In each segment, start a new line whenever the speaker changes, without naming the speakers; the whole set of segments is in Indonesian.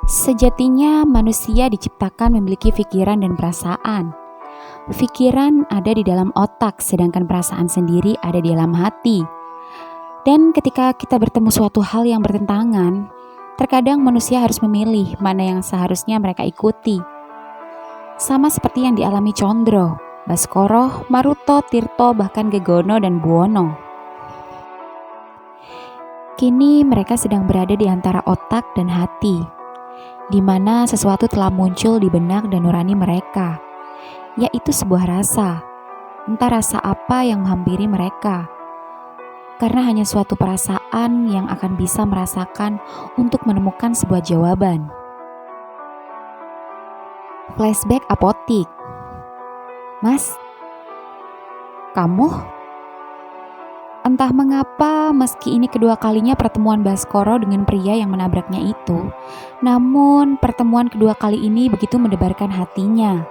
Sejatinya manusia diciptakan memiliki pikiran dan perasaan. Pikiran ada di dalam otak, sedangkan perasaan sendiri ada di dalam hati. Dan ketika kita bertemu suatu hal yang bertentangan, terkadang manusia harus memilih mana yang seharusnya mereka ikuti. Sama seperti yang dialami Condro, Baskoro, Maruto, Tirto, bahkan Gegono dan Buono. Kini mereka sedang berada di antara otak dan hati, di mana sesuatu telah muncul di benak dan nurani mereka, yaitu sebuah rasa. Entah rasa apa yang menghampiri mereka, karena hanya suatu perasaan yang akan bisa merasakan untuk menemukan sebuah jawaban. Flashback apotik. Mas, kamu? Entah mengapa meski ini kedua kalinya pertemuan Baskoro dengan pria yang menabraknya itu, namun pertemuan kedua kali ini begitu mendebarkan hatinya.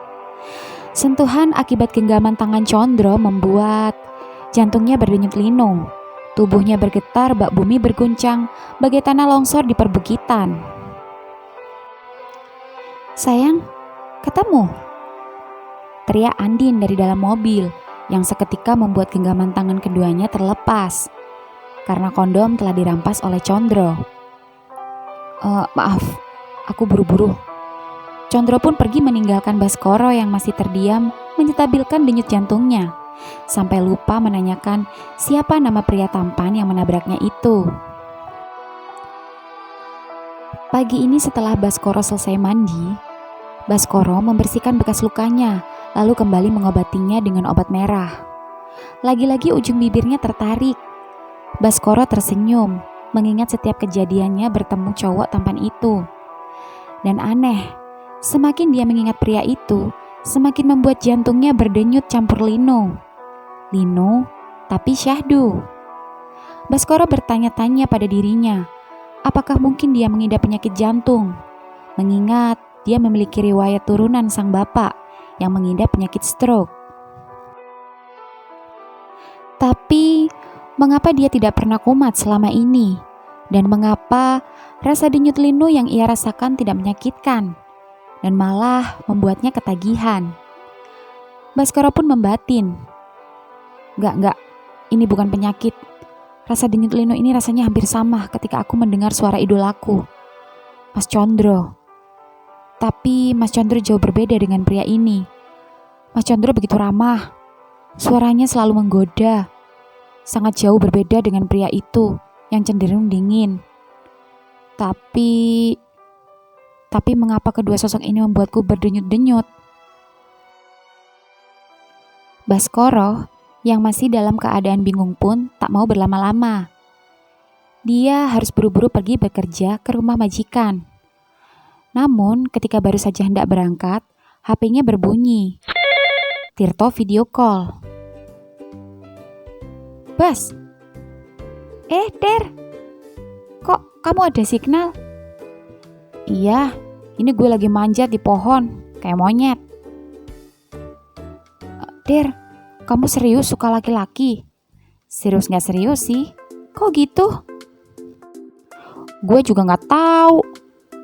Sentuhan akibat genggaman tangan Condro membuat jantungnya berdenyut linu, tubuhnya bergetar, bak bumi berguncang, bagai tanah longsor di perbukitan. Sayang, ketemu, teriak Andin dari dalam mobil, yang seketika membuat genggaman tangan keduanya terlepas, karena kondom telah dirampas oleh Condro. Maaf, aku buru-buru. Condro pun pergi meninggalkan Baskoro yang masih terdiam menstabilkan denyut jantungnya, sampai lupa menanyakan siapa nama pria tampan yang menabraknya itu. Pagi ini setelah Baskoro selesai mandi, Baskoro membersihkan bekas lukanya, lalu kembali mengobatinya dengan obat merah. Lagi-lagi ujung bibirnya tertarik. Baskoro tersenyum, mengingat setiap kejadiannya bertemu cowok tampan itu. Dan aneh, semakin dia mengingat pria itu, semakin membuat jantungnya berdenyut campur linu. Linu, tapi syahdu. Baskoro bertanya-tanya pada dirinya, apakah mungkin dia mengidap penyakit jantung? Mengingat dia memiliki riwayat turunan sang bapak yang mengidap penyakit stroke. Tapi, mengapa dia tidak pernah kumat selama ini? Dan mengapa rasa denyut linu yang ia rasakan tidak menyakitkan, dan malah membuatnya ketagihan? Baskoro pun membatin. Enggak, ini bukan penyakit. Rasa denyut linu ini rasanya hampir sama ketika aku mendengar suara idolaku, Mas Condro. Tapi Mas Condro jauh berbeda dengan pria ini. Mas Condro begitu ramah, suaranya selalu menggoda. Sangat jauh berbeda dengan pria itu yang cenderung dingin. Tapi mengapa kedua sosok ini membuatku berdenyut-denyut? Baskoro yang masih dalam keadaan bingung pun tak mau berlama-lama. Dia harus buru-buru pergi bekerja ke rumah majikan. Namun ketika baru saja hendak berangkat, HP-nya berbunyi. Tirto video call. Bas, Der, kok kamu ada signal? Iya, ini gue lagi manjat di pohon, kayak monyet. Der, kamu serius suka laki-laki? Serius gak serius sih? Kok gitu? Gue juga gak tahu.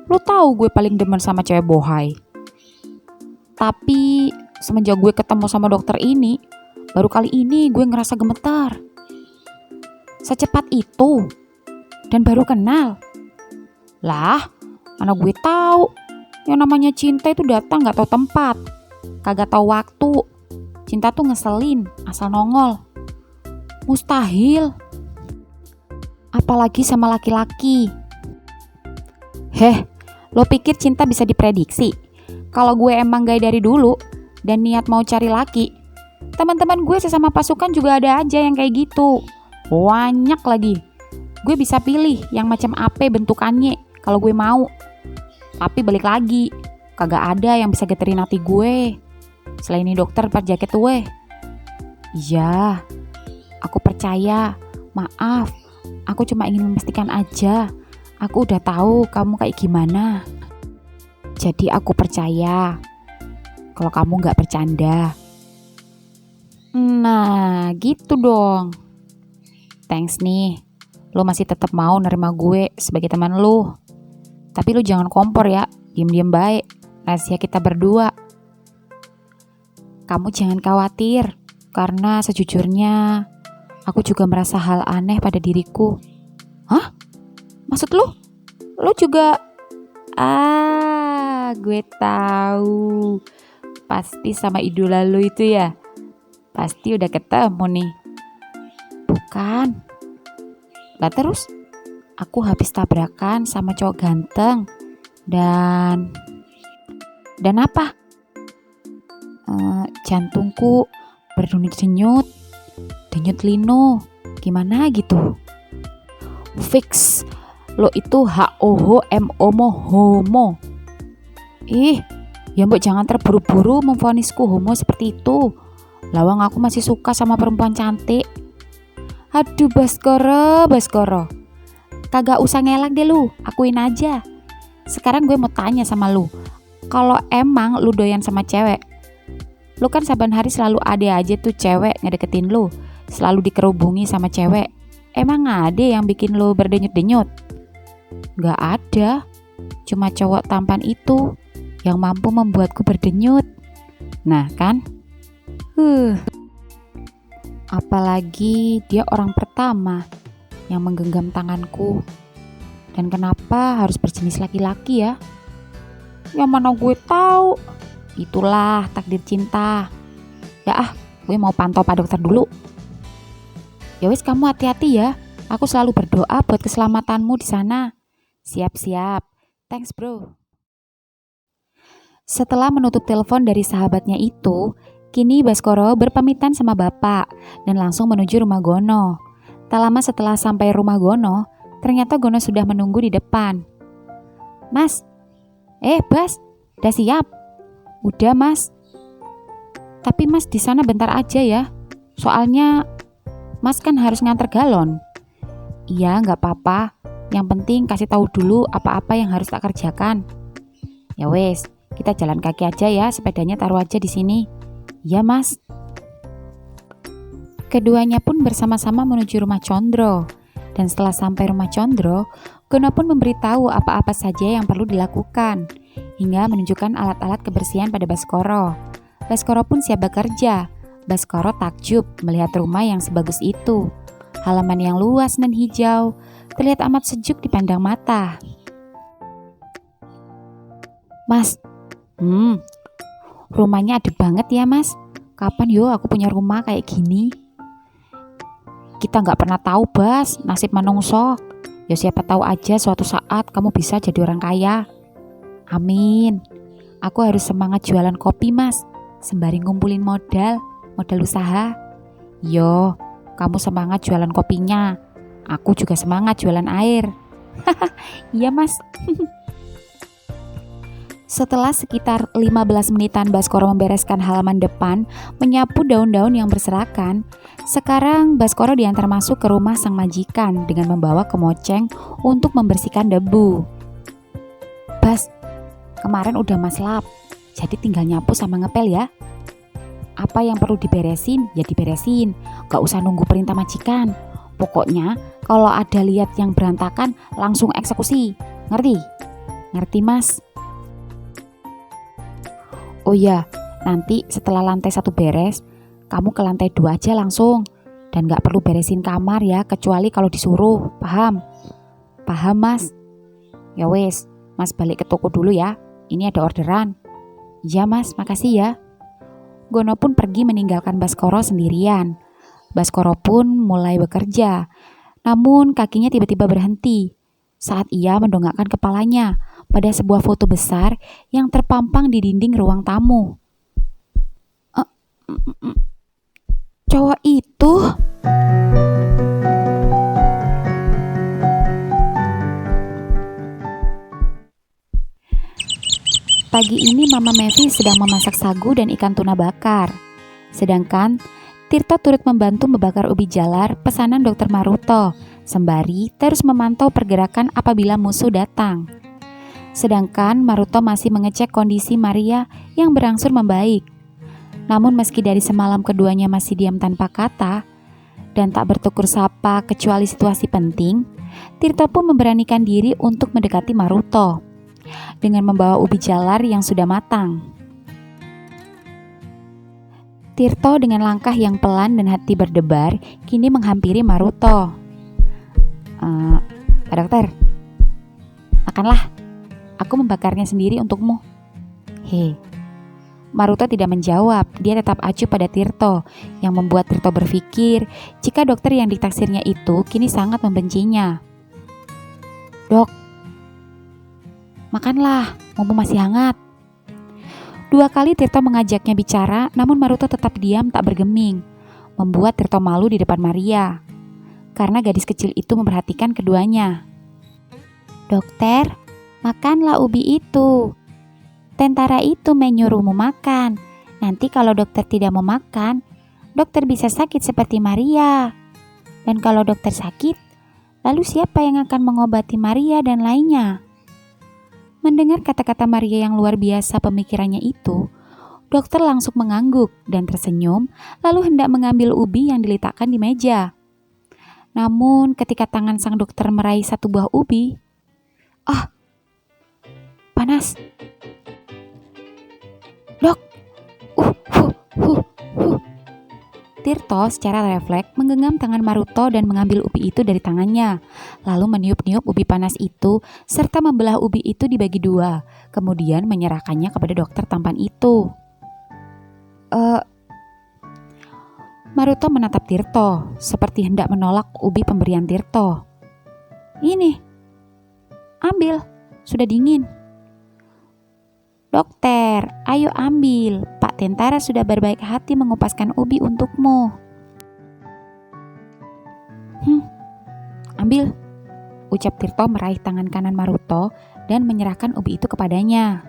Lu tahu gue paling demen sama cewek bohai. Tapi semenjak gue ketemu sama dokter ini, baru kali ini gue ngerasa gemetar. Secepat itu, dan baru kenal. Lah, mana gue tahu. Yang namanya cinta itu datang gak tahu tempat, kagak tahu waktu. Cinta tuh ngeselin, asal nongol. Mustahil. Apalagi sama laki-laki. Lo pikir cinta bisa diprediksi? Kalau gue emang gay dari dulu dan niat mau cari laki, teman-teman gue sesama pasukan juga ada aja yang kayak gitu. Banyak lagi. Gue bisa pilih yang macam apa bentukannya kalau gue mau. Tapi balik lagi, kagak ada yang bisa geterin hati gue selain ini dokter per jaket gue. Iya, aku percaya. Maaf, aku cuma ingin memastikan aja. Aku udah tahu kamu kayak gimana. Jadi aku percaya kalau kamu gak bercanda. Nah, gitu dong. Thanks nih, lo masih tetap mau nerima gue sebagai teman lo. Tapi lu jangan kompor ya, diem-diem baik. Rahasia kita berdua. Kamu jangan khawatir, karena sejujurnya aku juga merasa hal aneh pada diriku. Hah? Maksud lu? Lu juga? Gue tahu. Pasti sama idola lu itu ya. Pasti udah ketemu nih. Bukan. Lah terus? Aku habis tabrakan sama cowok ganteng. Dan apa? Jantungku berdenyut-denyut. Denyut lino. Gimana gitu? Fix. Lo itu homo homo. Ya mbok jangan terburu-buru memvonisku homo seperti itu. Lawang aku masih suka sama perempuan cantik. Aduh Baskoro. Kagak usah ngelak deh lu, akuin aja. Sekarang gue mau tanya sama lu. Kalau emang lu doyan sama cewek, lu kan saban hari selalu ada aja tuh cewek ngedeketin lu, selalu dikerubungi sama cewek. Emang ada yang bikin lu berdenyut-denyut? Gak ada. Cuma cowok tampan itu yang mampu membuatku berdenyut. Nah kan? Apalagi dia orang pertama yang menggenggam tanganku. Dan kenapa harus berjenis laki-laki ya? Yang mana gue tahu. Itulah takdir cinta. Gue mau pantau Pak Dokter dulu. Ya wis, kamu hati-hati ya. Aku selalu berdoa buat keselamatanmu di sana. Siap-siap. Thanks bro. Setelah menutup telepon dari sahabatnya itu, kini Baskoro berpamitan sama bapak dan langsung menuju rumah Gono. Tak lama setelah sampai rumah Gono, ternyata Gono sudah menunggu di depan. Mas, Bas, udah siap? Udah mas. Tapi mas di sana bentar aja ya. Soalnya mas kan harus nganter galon. Iya, nggak apa-apa. Yang penting kasih tahu dulu apa-apa yang harus tak kerjakan. Ya wes, kita jalan kaki aja ya. Sepedanya taruh aja di sini. Iya mas. Keduanya pun bersama-sama menuju rumah Condro. Dan setelah sampai rumah Condro, Gono pun memberitahu apa-apa saja yang perlu dilakukan, hingga menunjukkan alat-alat kebersihan pada Baskoro. Baskoro pun siap bekerja. Baskoro takjub melihat rumah yang sebagus itu. Halaman yang luas dan hijau, terlihat amat sejuk dipandang mata. Mas, rumahnya adem banget ya mas. Kapan yo aku punya rumah kayak gini? Kita nggak pernah tahu Bas, nasib manungso. Ya siapa tahu aja suatu saat kamu bisa jadi orang kaya. Amin. Aku harus semangat jualan kopi mas, sembari ngumpulin modal usaha. Yo, kamu semangat jualan kopinya. Aku juga semangat jualan air. Iya mas. Setelah sekitar 15 menitan Baskoro membereskan halaman depan, menyapu daun-daun yang berserakan, sekarang Baskoro diantar masuk ke rumah sang majikan dengan membawa kemoceng untuk membersihkan debu. Bas, kemarin udah mas lap, jadi tinggal nyapu sama ngepel ya. Apa yang perlu diberesin, ya diberesin. Gak usah nunggu perintah majikan. Pokoknya kalau ada lihat yang berantakan, langsung eksekusi. Ngerti? Ngerti mas? Oh iya, nanti setelah lantai 1 beres, kamu ke lantai 2 aja langsung. Dan gak perlu beresin kamar ya, kecuali kalau disuruh. Paham? Paham mas? Ya wes, mas balik ke toko dulu ya. Ini ada orderan. Iya mas, makasih ya. Gono pun pergi meninggalkan Baskoro sendirian. Baskoro pun mulai bekerja. Namun kakinya tiba-tiba berhenti saat ia mendongakkan kepalanya pada sebuah foto besar yang terpampang di dinding ruang tamu. Cowok itu? Pagi ini Mama Mevi sedang memasak sagu dan ikan tuna bakar. Sedangkan Tirto turut membantu membakar ubi jalar pesanan Dr. Maruto, sembari terus memantau pergerakan apabila musuh datang. Sedangkan Maruto masih mengecek kondisi Maria yang berangsur membaik. Namun meski dari semalam keduanya masih diam tanpa kata dan tak bertukur sapa kecuali situasi penting, Tirto pun memberanikan diri untuk mendekati Maruto. dengan membawa ubi jalar yang sudah matang. Tirto dengan langkah yang pelan dan hati berdebar kini menghampiri Maruto. Pak dokter, makanlah. Aku membakarnya sendiri untukmu. Maruto tidak menjawab. Dia tetap acuh pada Tirto, yang membuat Tirto berpikir jika dokter yang ditaksirnya itu kini sangat membencinya. Dok, makanlah, mumpung masih hangat. 2 kali Tirto mengajaknya bicara, namun Maruto tetap diam tak bergeming, membuat Tirto malu di depan Maria, karena gadis kecil itu memperhatikan keduanya. Dokter, makanlah ubi itu. Tentara itu menyuruhmu makan. Nanti kalau dokter tidak mau makan, dokter bisa sakit seperti Maria. Dan kalau dokter sakit, lalu siapa yang akan mengobati Maria dan lainnya? Mendengar kata-kata Maria yang luar biasa pemikirannya itu, dokter langsung mengangguk dan tersenyum, lalu hendak mengambil ubi yang diletakkan di meja. Namun ketika tangan sang dokter meraih satu buah ubi, panas. Dok, Tirto secara refleks menggenggam tangan Maruto dan mengambil ubi itu dari tangannya, lalu meniup-niup ubi panas itu serta membelah ubi itu dibagi 2, kemudian menyerahkannya kepada dokter tampan itu. Maruto menatap Tirto seperti hendak menolak ubi pemberian Tirto. Ini, ambil, sudah dingin. Dokter, ayo ambil. Pak tentara sudah berbaik hati mengupaskan ubi untukmu. Ambil, ucap Tirto meraih tangan kanan Maruto dan menyerahkan ubi itu kepadanya.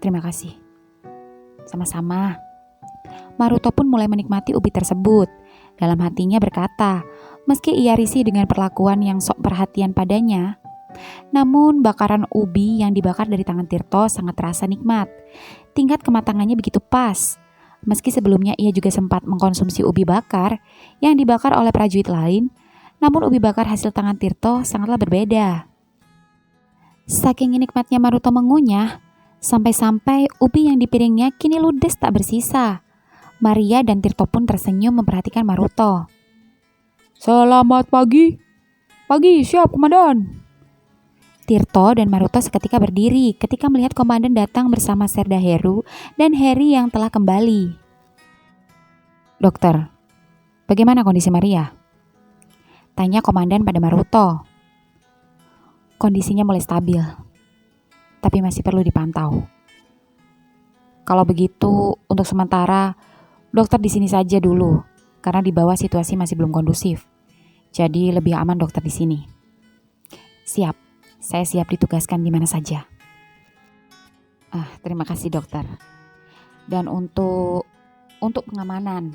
Terima kasih. Sama-sama. Maruto pun mulai menikmati ubi tersebut. Dalam hatinya berkata, meski ia risih dengan perlakuan yang sok perhatian padanya, namun bakaran ubi yang dibakar dari tangan Tirto sangat terasa nikmat. Tingkat kematangannya begitu pas. Meski sebelumnya ia juga sempat mengkonsumsi ubi bakar yang dibakar oleh prajurit lain, namun ubi bakar hasil tangan Tirto sangatlah berbeda. Saking nikmatnya Maruto mengunyah, sampai-sampai ubi yang di piringnya kini ludes tak bersisa. Maria dan Tirto pun tersenyum memperhatikan Maruto. Selamat pagi. Pagi, siap komandan. Tirto dan Maruto seketika berdiri ketika melihat komandan datang bersama Serda Heru dan Harry yang telah kembali. Dokter, bagaimana kondisi Maria? Tanya komandan pada Maruto. Kondisinya mulai stabil, tapi masih perlu dipantau. Kalau begitu, untuk sementara, dokter di sini saja dulu, karena di bawah situasi masih belum kondusif. Jadi lebih aman dokter di sini. Siap. Saya siap ditugaskan di mana saja. Terima kasih dokter. Dan untuk pengamanan,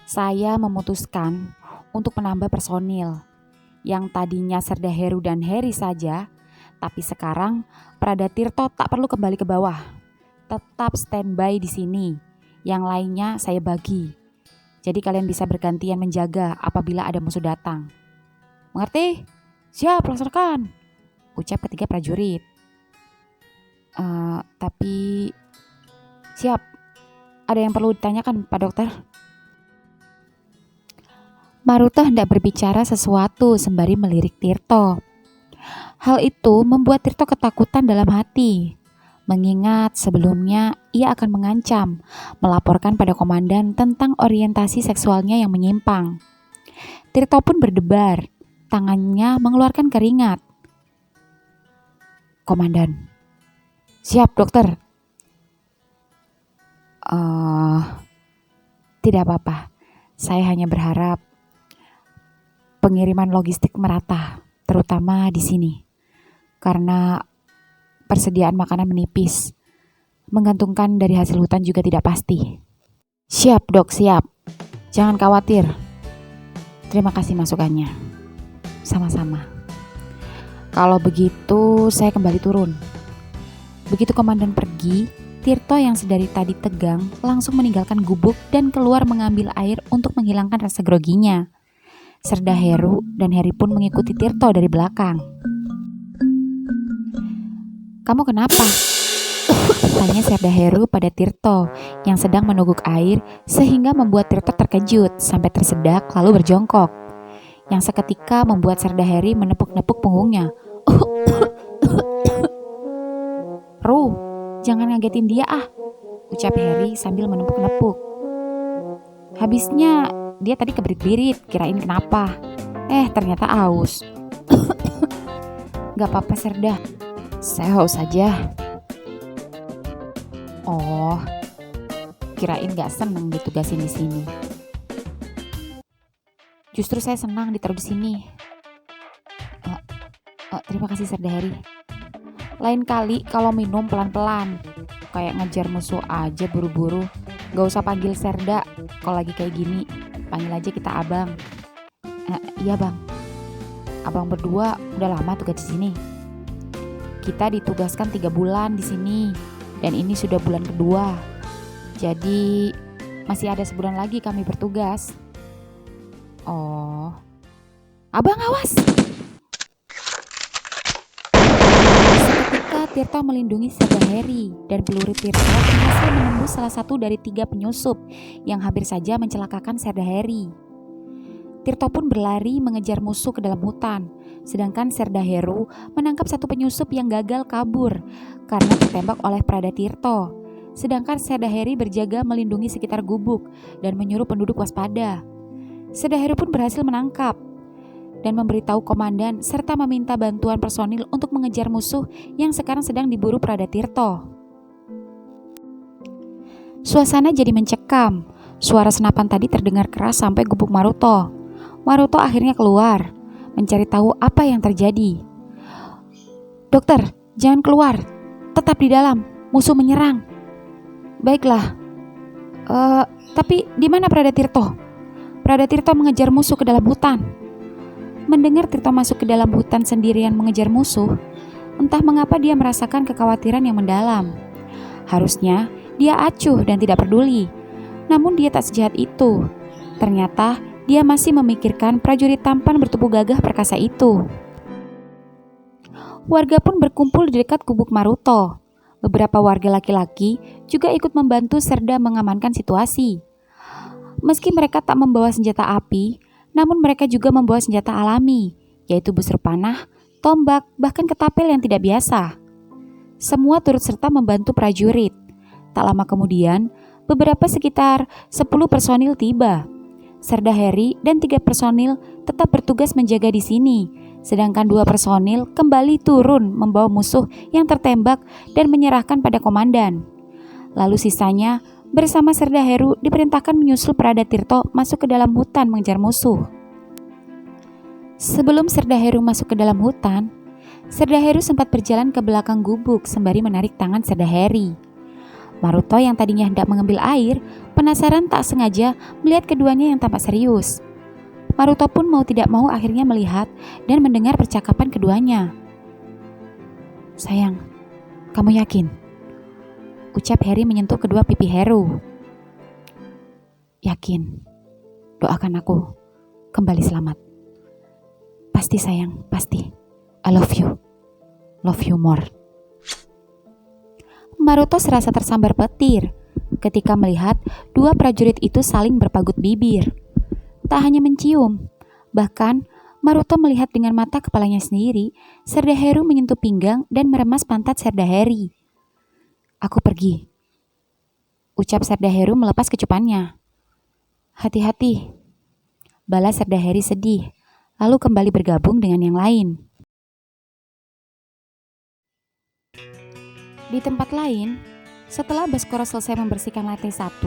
saya memutuskan untuk menambah personil. Yang tadinya Serda Heru dan Harry saja, tapi sekarang Prada Tirto tak perlu kembali ke bawah. Tetap standby di sini. Yang lainnya saya bagi. Jadi kalian bisa bergantian menjaga apabila ada musuh datang. Mengerti? Siap, laksanakan. Ucap ketiga prajurit. Tapi siap. Ada yang perlu ditanyakan Pak Dokter? Maruto hendak berbicara sesuatu sembari melirik Tirto. Hal itu membuat Tirto ketakutan dalam hati. Mengingat sebelumnya ia akan mengancam, melaporkan pada komandan tentang orientasi seksualnya yang menyimpang. Tirto pun berdebar, tangannya mengeluarkan keringat. Komandan, siap dokter. Tidak apa-apa. Saya hanya berharap pengiriman logistik merata, terutama di sini. Karena persediaan makanan menipis. Menggantungkan dari hasil hutan juga tidak pasti. Siap dok, siap. Jangan khawatir. Terima kasih masukannya. Sama-sama. Kalau begitu, saya kembali turun. Begitu komandan pergi, Tirto yang sedari tadi tegang langsung meninggalkan gubuk dan keluar mengambil air untuk menghilangkan rasa groginya. Serda Heru dan Harry pun mengikuti Tirto dari belakang. Kamu kenapa? Tanya Serda Heru pada Tirto yang sedang menuguk air sehingga membuat Tirto terkejut sampai tersedak lalu berjongkok. Yang seketika membuat Serda Heri menepuk-nepuk punggungnya. Ru, jangan ngagetin dia ucap Heri sambil menepuk-nepuk. Habisnya dia tadi keberit-berit, kirain kenapa. Ternyata aus. Gak apa-apa Serda, saya haus saja. Oh, kirain gak seneng ditugasin di sini. Justru saya senang ditaruh di sini. Terima kasih Serda Heri. Lain kali kalau minum pelan-pelan, kayak ngejar musuh aja buru-buru. Gak usah panggil Serda kalau lagi kayak gini. Panggil aja kita abang. Iya bang. Abang berdua udah lama tugas di sini. Kita ditugaskan 3 bulan di sini. Dan ini sudah bulan kedua. Jadi masih ada sebulan lagi kami bertugas. Oh. Abang awas. Seketika Tirto melindungi Serda Heri dan peluru Tirto berhasil menembus salah satu dari 3 penyusup yang hampir saja mencelakakan Serda Heri. Tirto pun berlari mengejar musuh ke dalam hutan, sedangkan Serda Heru menangkap satu penyusup yang gagal kabur karena tertembak oleh Prada Tirto. Sedangkan Serda Heri berjaga melindungi sekitar gubuk dan menyuruh penduduk waspada. Serda Heru pun berhasil menangkap dan memberitahu komandan serta meminta bantuan personil untuk mengejar musuh yang sekarang sedang diburu Prada Tirto. Suasana jadi mencekam. Suara senapan tadi terdengar keras sampai gubuk Maruto. Maruto akhirnya keluar, mencari tahu apa yang terjadi. Dokter, jangan keluar. Tetap di dalam, musuh menyerang. Baiklah. Tapi di mana Prada Tirto? Prada Tirto mengejar musuh ke dalam hutan. Mendengar Tirto masuk ke dalam hutan sendirian mengejar musuh, entah mengapa dia merasakan kekhawatiran yang mendalam. Harusnya dia acuh dan tidak peduli. Namun dia tak sejahat itu. Ternyata dia masih memikirkan prajurit tampan bertubuh gagah perkasa itu. Warga pun berkumpul di dekat gubuk Maruto. Beberapa warga laki-laki juga ikut membantu Serda mengamankan situasi. Meski mereka tak membawa senjata api, namun mereka juga membawa senjata alami, yaitu busur panah, tombak, bahkan ketapel yang tidak biasa. Semua turut serta membantu prajurit. Tak lama kemudian, beberapa sekitar 10 personil tiba. Serda Heri dan 3 personil tetap bertugas menjaga di sini, sedangkan 2 personil kembali turun membawa musuh yang tertembak dan menyerahkan pada komandan. Lalu sisanya bersama Serda Heru diperintahkan menyusul Prada Tirto masuk ke dalam hutan mengejar musuh. Sebelum Serda Heru masuk ke dalam hutan, Serda Heru sempat berjalan ke belakang gubuk sembari menarik tangan Serda Heri. Maruto yang tadinya hendak mengambil air, penasaran tak sengaja melihat keduanya yang tampak serius. Maruto pun mau tidak mau akhirnya melihat dan mendengar percakapan keduanya. Sayang, kamu yakin? Ucap Heri menyentuh kedua pipi Heru. Yakin. Doakan aku kembali selamat. Pasti sayang, pasti. I love you. Love you more. Maruto serasa tersambar petir ketika melihat 2 prajurit itu saling berpagut bibir. Tak hanya mencium, bahkan Maruto melihat dengan mata kepalanya sendiri Serda Heru menyentuh pinggang dan meremas pantat Serda Heri. Aku pergi, ucap Serda Heru melepas kecupannya. Hati-hati, balas Serda Heri sedih, lalu kembali bergabung dengan yang lain. Di tempat lain, setelah Baskoro selesai membersihkan lantai 1,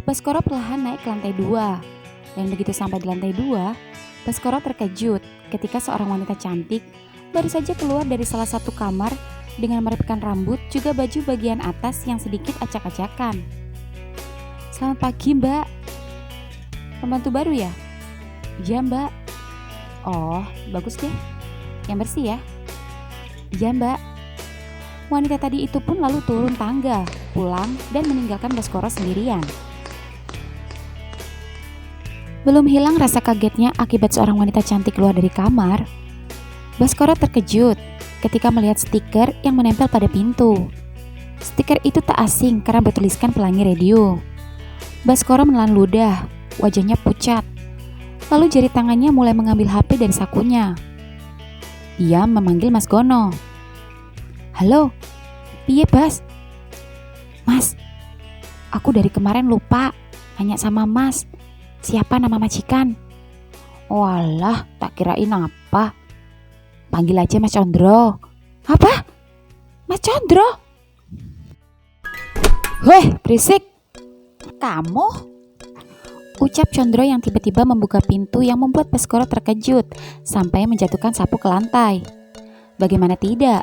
Baskoro perlahan naik ke lantai 2. Dan begitu sampai di lantai 2, Baskoro terkejut ketika seorang wanita cantik baru saja keluar dari salah satu kamar dengan merepekkan rambut juga baju bagian atas yang sedikit acak-acakan. Selamat pagi mbak. Pembantu baru ya? Iya mbak. Oh, bagus deh. Yang bersih ya? Iya mbak. Wanita tadi itu pun lalu turun tangga, pulang dan meninggalkan Baskoro sendirian. Belum hilang rasa kagetnya akibat seorang wanita cantik keluar dari kamar, Baskoro terkejut ketika melihat stiker yang menempel pada pintu. Stiker itu tak asing karena bertuliskan Pelangi Radio. Baskoro menelan ludah, wajahnya pucat. Lalu jari tangannya mulai mengambil HP dari sakunya. Dia memanggil Mas Gono. "Halo, piye Bas?" "Mas, aku dari kemarin lupa nanya sama Mas, siapa nama majikan?" "Walah, tak kirain apa. Panggil aja Mas Condro." "Apa? Mas Condro?" "Weh, berisik. Kamu?" ucap Condro yang tiba-tiba membuka pintu yang membuat Baskoro terkejut sampai menjatuhkan sapu ke lantai. Bagaimana tidak?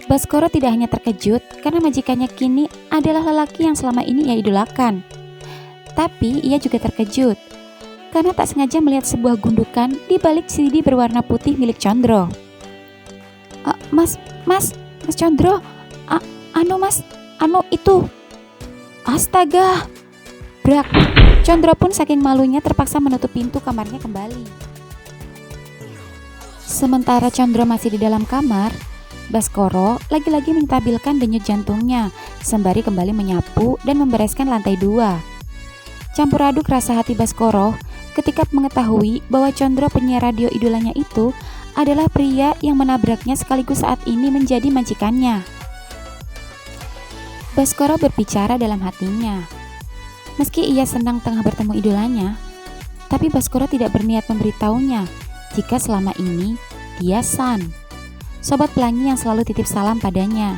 Baskoro tidak hanya terkejut karena majikannya kini adalah lelaki yang selama ini ia idolakan. Tapi ia juga terkejut karena tak sengaja melihat sebuah gundukan di balik CD berwarna putih milik Condro. Mas Condro, mas, itu. Astaga, brak. Condro pun saking malunya terpaksa menutup pintu kamarnya kembali. Sementara Condro masih di dalam kamar, Baskoro lagi-lagi menstabilkan denyut jantungnya sembari kembali menyapu dan membereskan lantai 2. Campur aduk rasa hati Baskoro ketika mengetahui bahwa Condro penyiar radio idolanya itu adalah pria yang menabraknya sekaligus saat ini menjadi majikannya. Baskoro berbicara dalam hatinya. Meski ia senang tengah bertemu idolanya, tapi Baskoro tidak berniat memberitahunya jika selama ini dia San, sobat pelangi yang selalu titip salam padanya.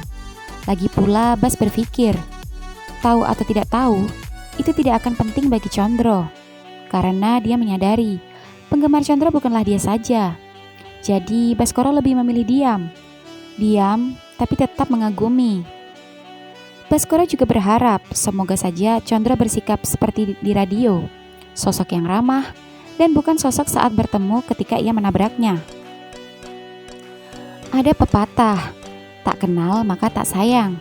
Lagi pula Bas berpikir, tahu atau tidak tahu, itu tidak akan penting bagi Condro, karena dia menyadari penggemar Condro bukanlah dia saja. Jadi Baskoro lebih memilih diam tapi tetap mengagumi. Baskoro juga berharap semoga saja Condro bersikap seperti di radio, sosok yang ramah dan bukan sosok saat bertemu ketika ia menabraknya. Ada pepatah, tak kenal maka tak sayang.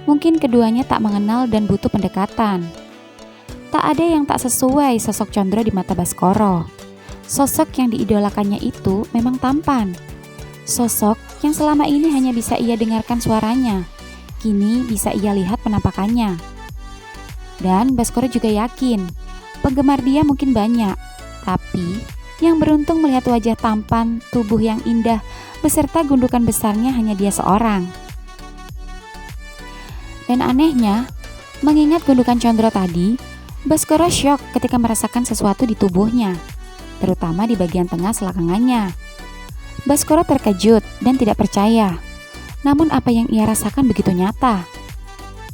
Mungkin keduanya tak mengenal dan butuh pendekatan. Tak ada yang tak sesuai sosok Condro di mata Baskoro. Sosok yang diidolakannya itu memang tampan. Sosok yang selama ini hanya bisa ia dengarkan suaranya, kini bisa ia lihat penampakannya. Dan Baskoro juga yakin, penggemar dia mungkin banyak, tapi yang beruntung melihat wajah tampan, tubuh yang indah, beserta gundukan besarnya hanya dia seorang. Dan anehnya, mengingat gundukan Condro tadi, Baskoro syok ketika merasakan sesuatu di tubuhnya, terutama di bagian tengah selangkangannya. Baskoro terkejut dan tidak percaya. Namun apa yang ia rasakan begitu nyata.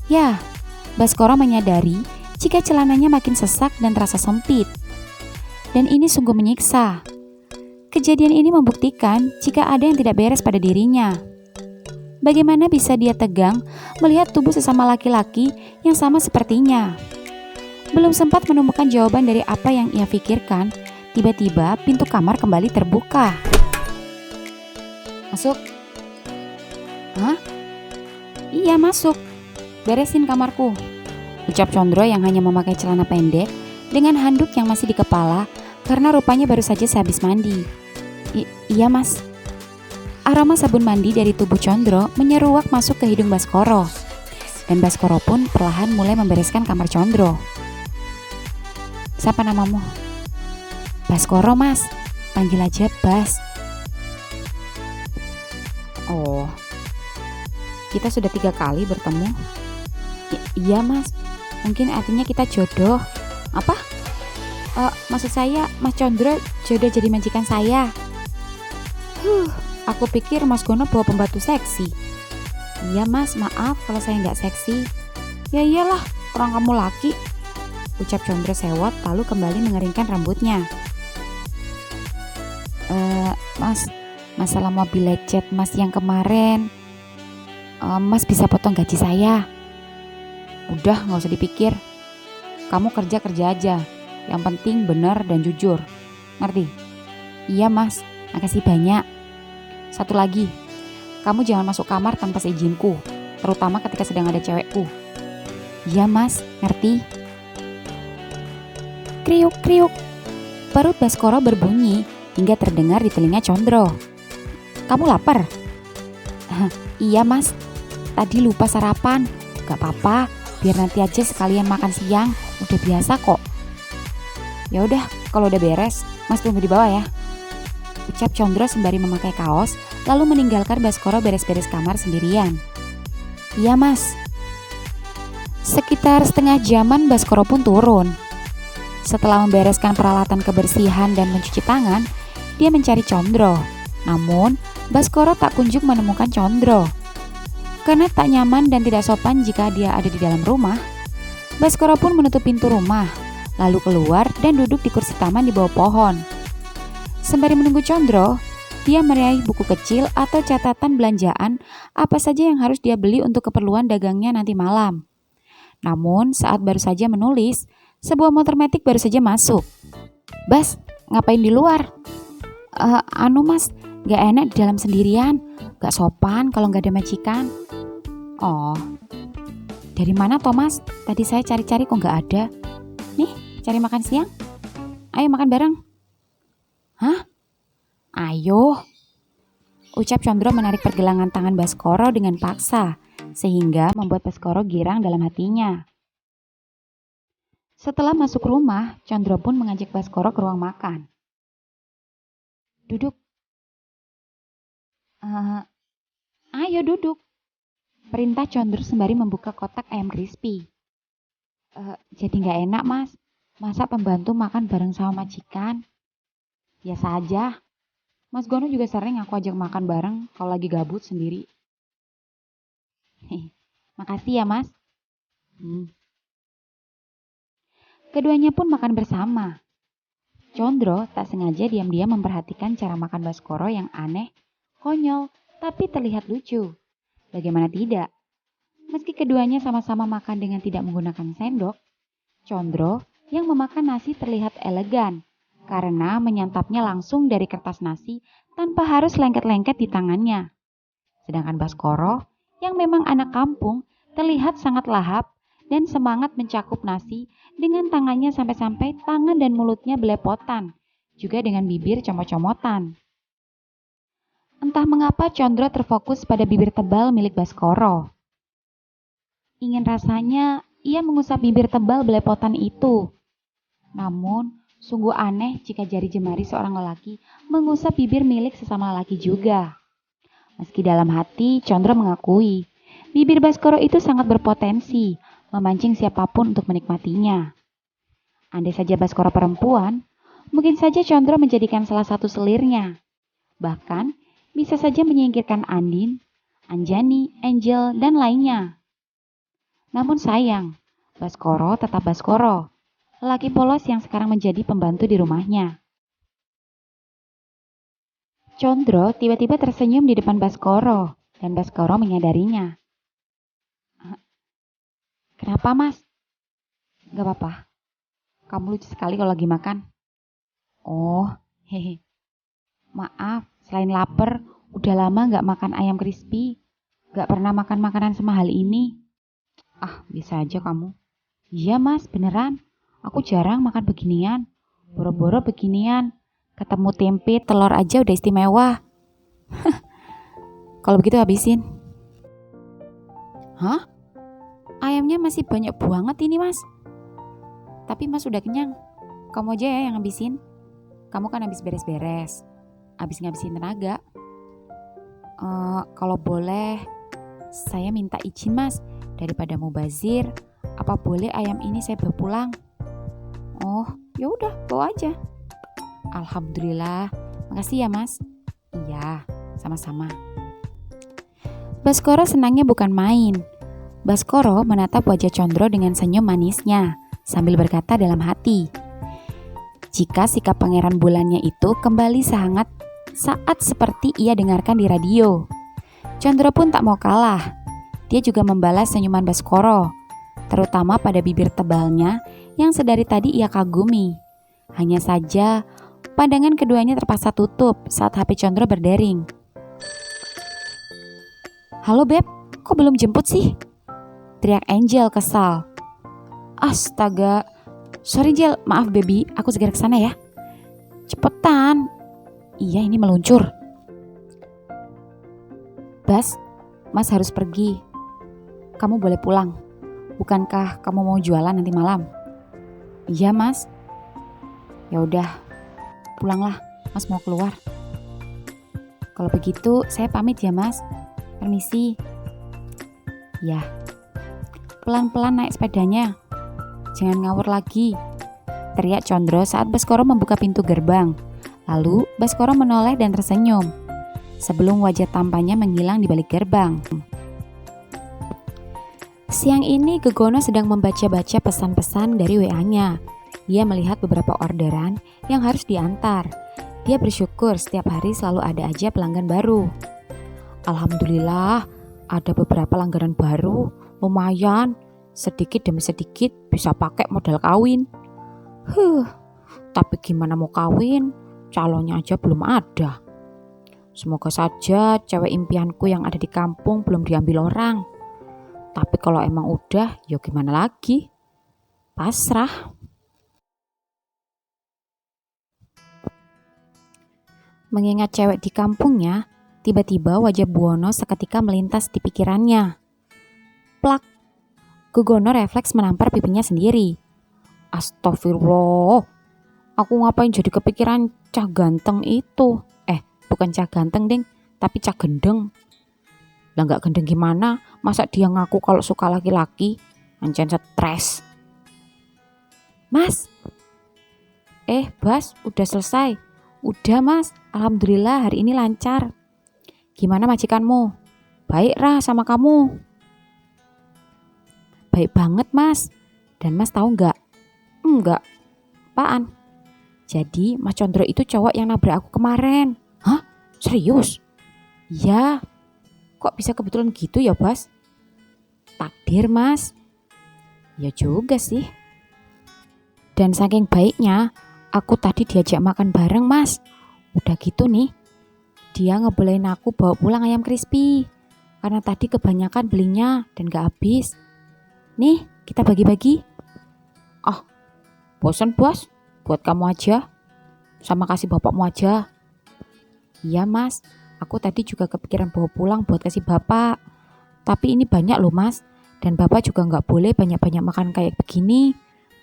Ya, Baskoro menyadari jika celananya makin sesak dan terasa sempit. Dan ini sungguh menyiksa. Kejadian ini membuktikan jika ada yang tidak beres pada dirinya. Bagaimana bisa dia tegang melihat tubuh sesama laki-laki yang sama sepertinya? Belum sempat menemukan jawaban dari apa yang ia pikirkan, tiba-tiba pintu kamar kembali terbuka. "Masuk." "Hah? Iya, masuk. Beresin kamarku," ucap Condro yang hanya memakai celana pendek dengan handuk yang masih di kepala karena rupanya baru saja sehabis mandi. Iya mas." Aroma sabun mandi dari tubuh Condro menyeruak masuk ke hidung Baskoro. Dan Baskoro pun perlahan mulai membereskan kamar Condro. "Siapa namamu?" "Baskoro mas, panggil aja Bas." "Oh, kita sudah 3 kali bertemu." Iya mas, mungkin artinya kita jodoh." "Apa? Maksud saya Mas Condro jodoh jadi majikan saya." Aku pikir Mas Gono bawa pembantu seksi." "Iya mas, maaf kalau saya nggak seksi." "Ya iyalah, orang kamu laki," ucap Condro sewot lalu kembali mengeringkan rambutnya. Mas, masalah mobil lecet mas yang kemarin, mas bisa potong gaji saya." "Udah gak usah dipikir, kamu kerja aja, yang penting benar dan jujur, ngerti?" "Iya mas, makasih banyak. Satu lagi, kamu jangan masuk kamar tanpa seizinku, terutama ketika sedang ada cewekku." "Iya mas, ngerti." Kriuk kriuk, perut Baskoro berbunyi hingga terdengar di telinga Condro. "Kamu lapar?" Iya mas, tadi lupa sarapan. Gak apa-apa, biar nanti aja sekalian makan siang. Udah biasa kok. Ya udah, kalau udah beres, mas tunggu di bawah ya. Ucap Condro sembari memakai kaos, lalu meninggalkan Baskoro beres-beres kamar sendirian. Iya mas. Sekitar setengah jaman Baskoro pun turun. Setelah membereskan peralatan kebersihan dan mencuci tangan, dia mencari Condro. Namun, Baskoro tak kunjung menemukan Condro. Karena tak nyaman dan tidak sopan jika dia ada di dalam rumah, Baskoro pun menutup pintu rumah, lalu keluar dan duduk di kursi taman di bawah pohon. Sembari menunggu Condro, dia meraih buku kecil atau catatan belanjaan apa saja yang harus dia beli untuk keperluan dagangnya nanti malam. Namun, saat baru saja menulis, sebuah motor metik baru saja masuk. Bas, ngapain di luar? Mas, gak enak di dalam sendirian. Gak sopan kalau gak ada majikan. Oh, dari mana Thomas? Tadi saya cari-cari kok gak ada. Nih, cari makan siang. Ayo makan bareng. Hah? Ayo. Ucap Condro menarik pergelangan tangan Baskoro dengan paksa, sehingga membuat Baskoro girang dalam hatinya. Setelah masuk rumah, Condro pun mengajak Baskoro ke ruang makan. Duduk. Ayo duduk. Perintah Condro sembari membuka kotak ayam crispy. Jadi gak enak mas. Masa pembantu makan bareng sama majikan? Biasa aja. Mas Gono juga sering aku ajak makan bareng kalau lagi gabut sendiri. Makasih ya mas. Keduanya pun makan bersama. Condro tak sengaja diam-diam memperhatikan cara makan Baskoro yang aneh, konyol, tapi terlihat lucu. Bagaimana tidak? Meski keduanya sama-sama makan dengan tidak menggunakan sendok, Condro yang memakan nasi terlihat elegan karena menyantapnya langsung dari kertas nasi tanpa harus lengket-lengket di tangannya. Sedangkan Baskoro yang memang anak kampung terlihat sangat lahap dan semangat mencakup nasi dengan tangannya sampai-sampai tangan dan mulutnya belepotan, juga dengan bibir comot-comotan. Entah mengapa Condro terfokus pada bibir tebal milik Baskoro. Ingin rasanya ia mengusap bibir tebal belepotan itu. Namun, sungguh aneh jika jari jemari seorang lelaki mengusap bibir milik sesama lelaki juga. Meski dalam hati, Condro mengakui, bibir Baskoro itu sangat berpotensi memancing siapapun untuk menikmatinya. Andai saja Baskoro perempuan, mungkin saja Condro menjadikan salah satu selirnya. Bahkan, bisa saja menyingkirkan Andin, Anjani, Angel, dan lainnya. Namun sayang, Baskoro tetap Baskoro, lelaki polos yang sekarang menjadi pembantu di rumahnya. Condro tiba-tiba tersenyum di depan Baskoro, dan Baskoro menyadarinya. Kenapa mas? Gak apa-apa, kamu lucu sekali kalau lagi makan. Oh, hehe. Maaf, selain lapar, udah lama gak makan ayam crispy. Gak pernah makan makanan semahal ini. Bisa aja kamu. Iya mas, beneran. Aku jarang makan beginian. Boro-boro beginian. Ketemu tempe, telur aja udah istimewa. Kalau begitu habisin. Hah? Ayamnya masih banyak banget ini mas. Tapi mas udah kenyang. Kamu aja ya yang habisin. Kamu kan habis beres-beres. Habis ngabisin tenaga. Kalau boleh, saya minta izin mas. Daripada mubazir, apa boleh ayam ini saya bawa pulang? Oh, ya udah, bawa aja. Alhamdulillah, makasih ya mas. Iya, sama-sama. Baskoro senangnya bukan main. Baskoro menatap wajah Condro dengan senyum manisnya, sambil berkata dalam hati, jika sikap pangeran bulannya itu kembali sehangat saat seperti ia dengarkan di radio. Condro pun tak mau kalah. Dia juga membalas senyuman Baskoro, terutama pada bibir tebalnya yang sedari tadi ia kagumi. Hanya saja, pandangan keduanya terpaksa tutup saat HP Condro berdering. Halo Beb, kok belum jemput sih? Teriak Angel kesal. Astaga, sorry Jel, maaf baby, aku segera kesana ya. Cepetan. Iya ini meluncur. Bas, Mas harus pergi. Kamu boleh pulang. Bukankah kamu mau jualan nanti malam? Iya, Mas. Ya udah, pulanglah. Mas mau keluar. Kalau begitu, saya pamit ya, Mas. Permisi. Ya. Pelan-pelan naik sepedanya. Jangan ngawur lagi. Teriak Condro saat Baskoro membuka pintu gerbang. Lalu, Baskoro menoleh dan tersenyum. Sebelum wajah tampannya menghilang di balik gerbang. Siang ini Gegono sedang membaca-baca pesan-pesan dari WA-nya. Dia melihat beberapa orderan yang harus diantar. Dia bersyukur setiap hari selalu ada aja pelanggan baru. Alhamdulillah, ada beberapa langganan baru, lumayan. Sedikit demi sedikit bisa pakai modal kawin. Tapi gimana mau kawin? Calonnya aja belum ada. Semoga saja cewek impianku yang ada di kampung belum diambil orang. Tapi kalau emang udah, ya gimana lagi? Pasrah. Mengingat cewek di kampungnya, tiba-tiba wajah Buwono seketika melintas di pikirannya. Plak. Gegono refleks menampar pipinya sendiri. Astagfirullah. Aku ngapain jadi kepikiran cah ganteng itu? Bukan cah ganteng, ding, tapi cah gendeng. Lah gak gendeng gimana? Masa dia ngaku kalau suka laki-laki? Ancen stres. Mas. Bas, udah selesai. Udah, Mas. Alhamdulillah hari ini lancar. Gimana majikanmu? Baik Rah sama kamu? Baik banget, Mas. Dan Mas tahu nggak? Enggak. Apaan? Jadi Mas Condro itu cowok yang nabrak aku kemarin. Hah? Serius? Iya. Kok bisa kebetulan gitu ya, Bas? Takdir, Mas. Ya juga sih. Dan saking baiknya, aku tadi diajak makan bareng, Mas. Udah gitu nih, dia ngebolehin aku bawa pulang ayam crispy. Karena tadi kebanyakan belinya dan gak habis. Nih, kita bagi-bagi. Bosan, Bos. Buat kamu aja. Sama kasih bapakmu aja. Iya, Mas. Aku tadi juga kepikiran bawa pulang buat kasih bapak. Tapi ini banyak loh, Mas. Dan bapak juga gak boleh banyak-banyak makan kayak begini.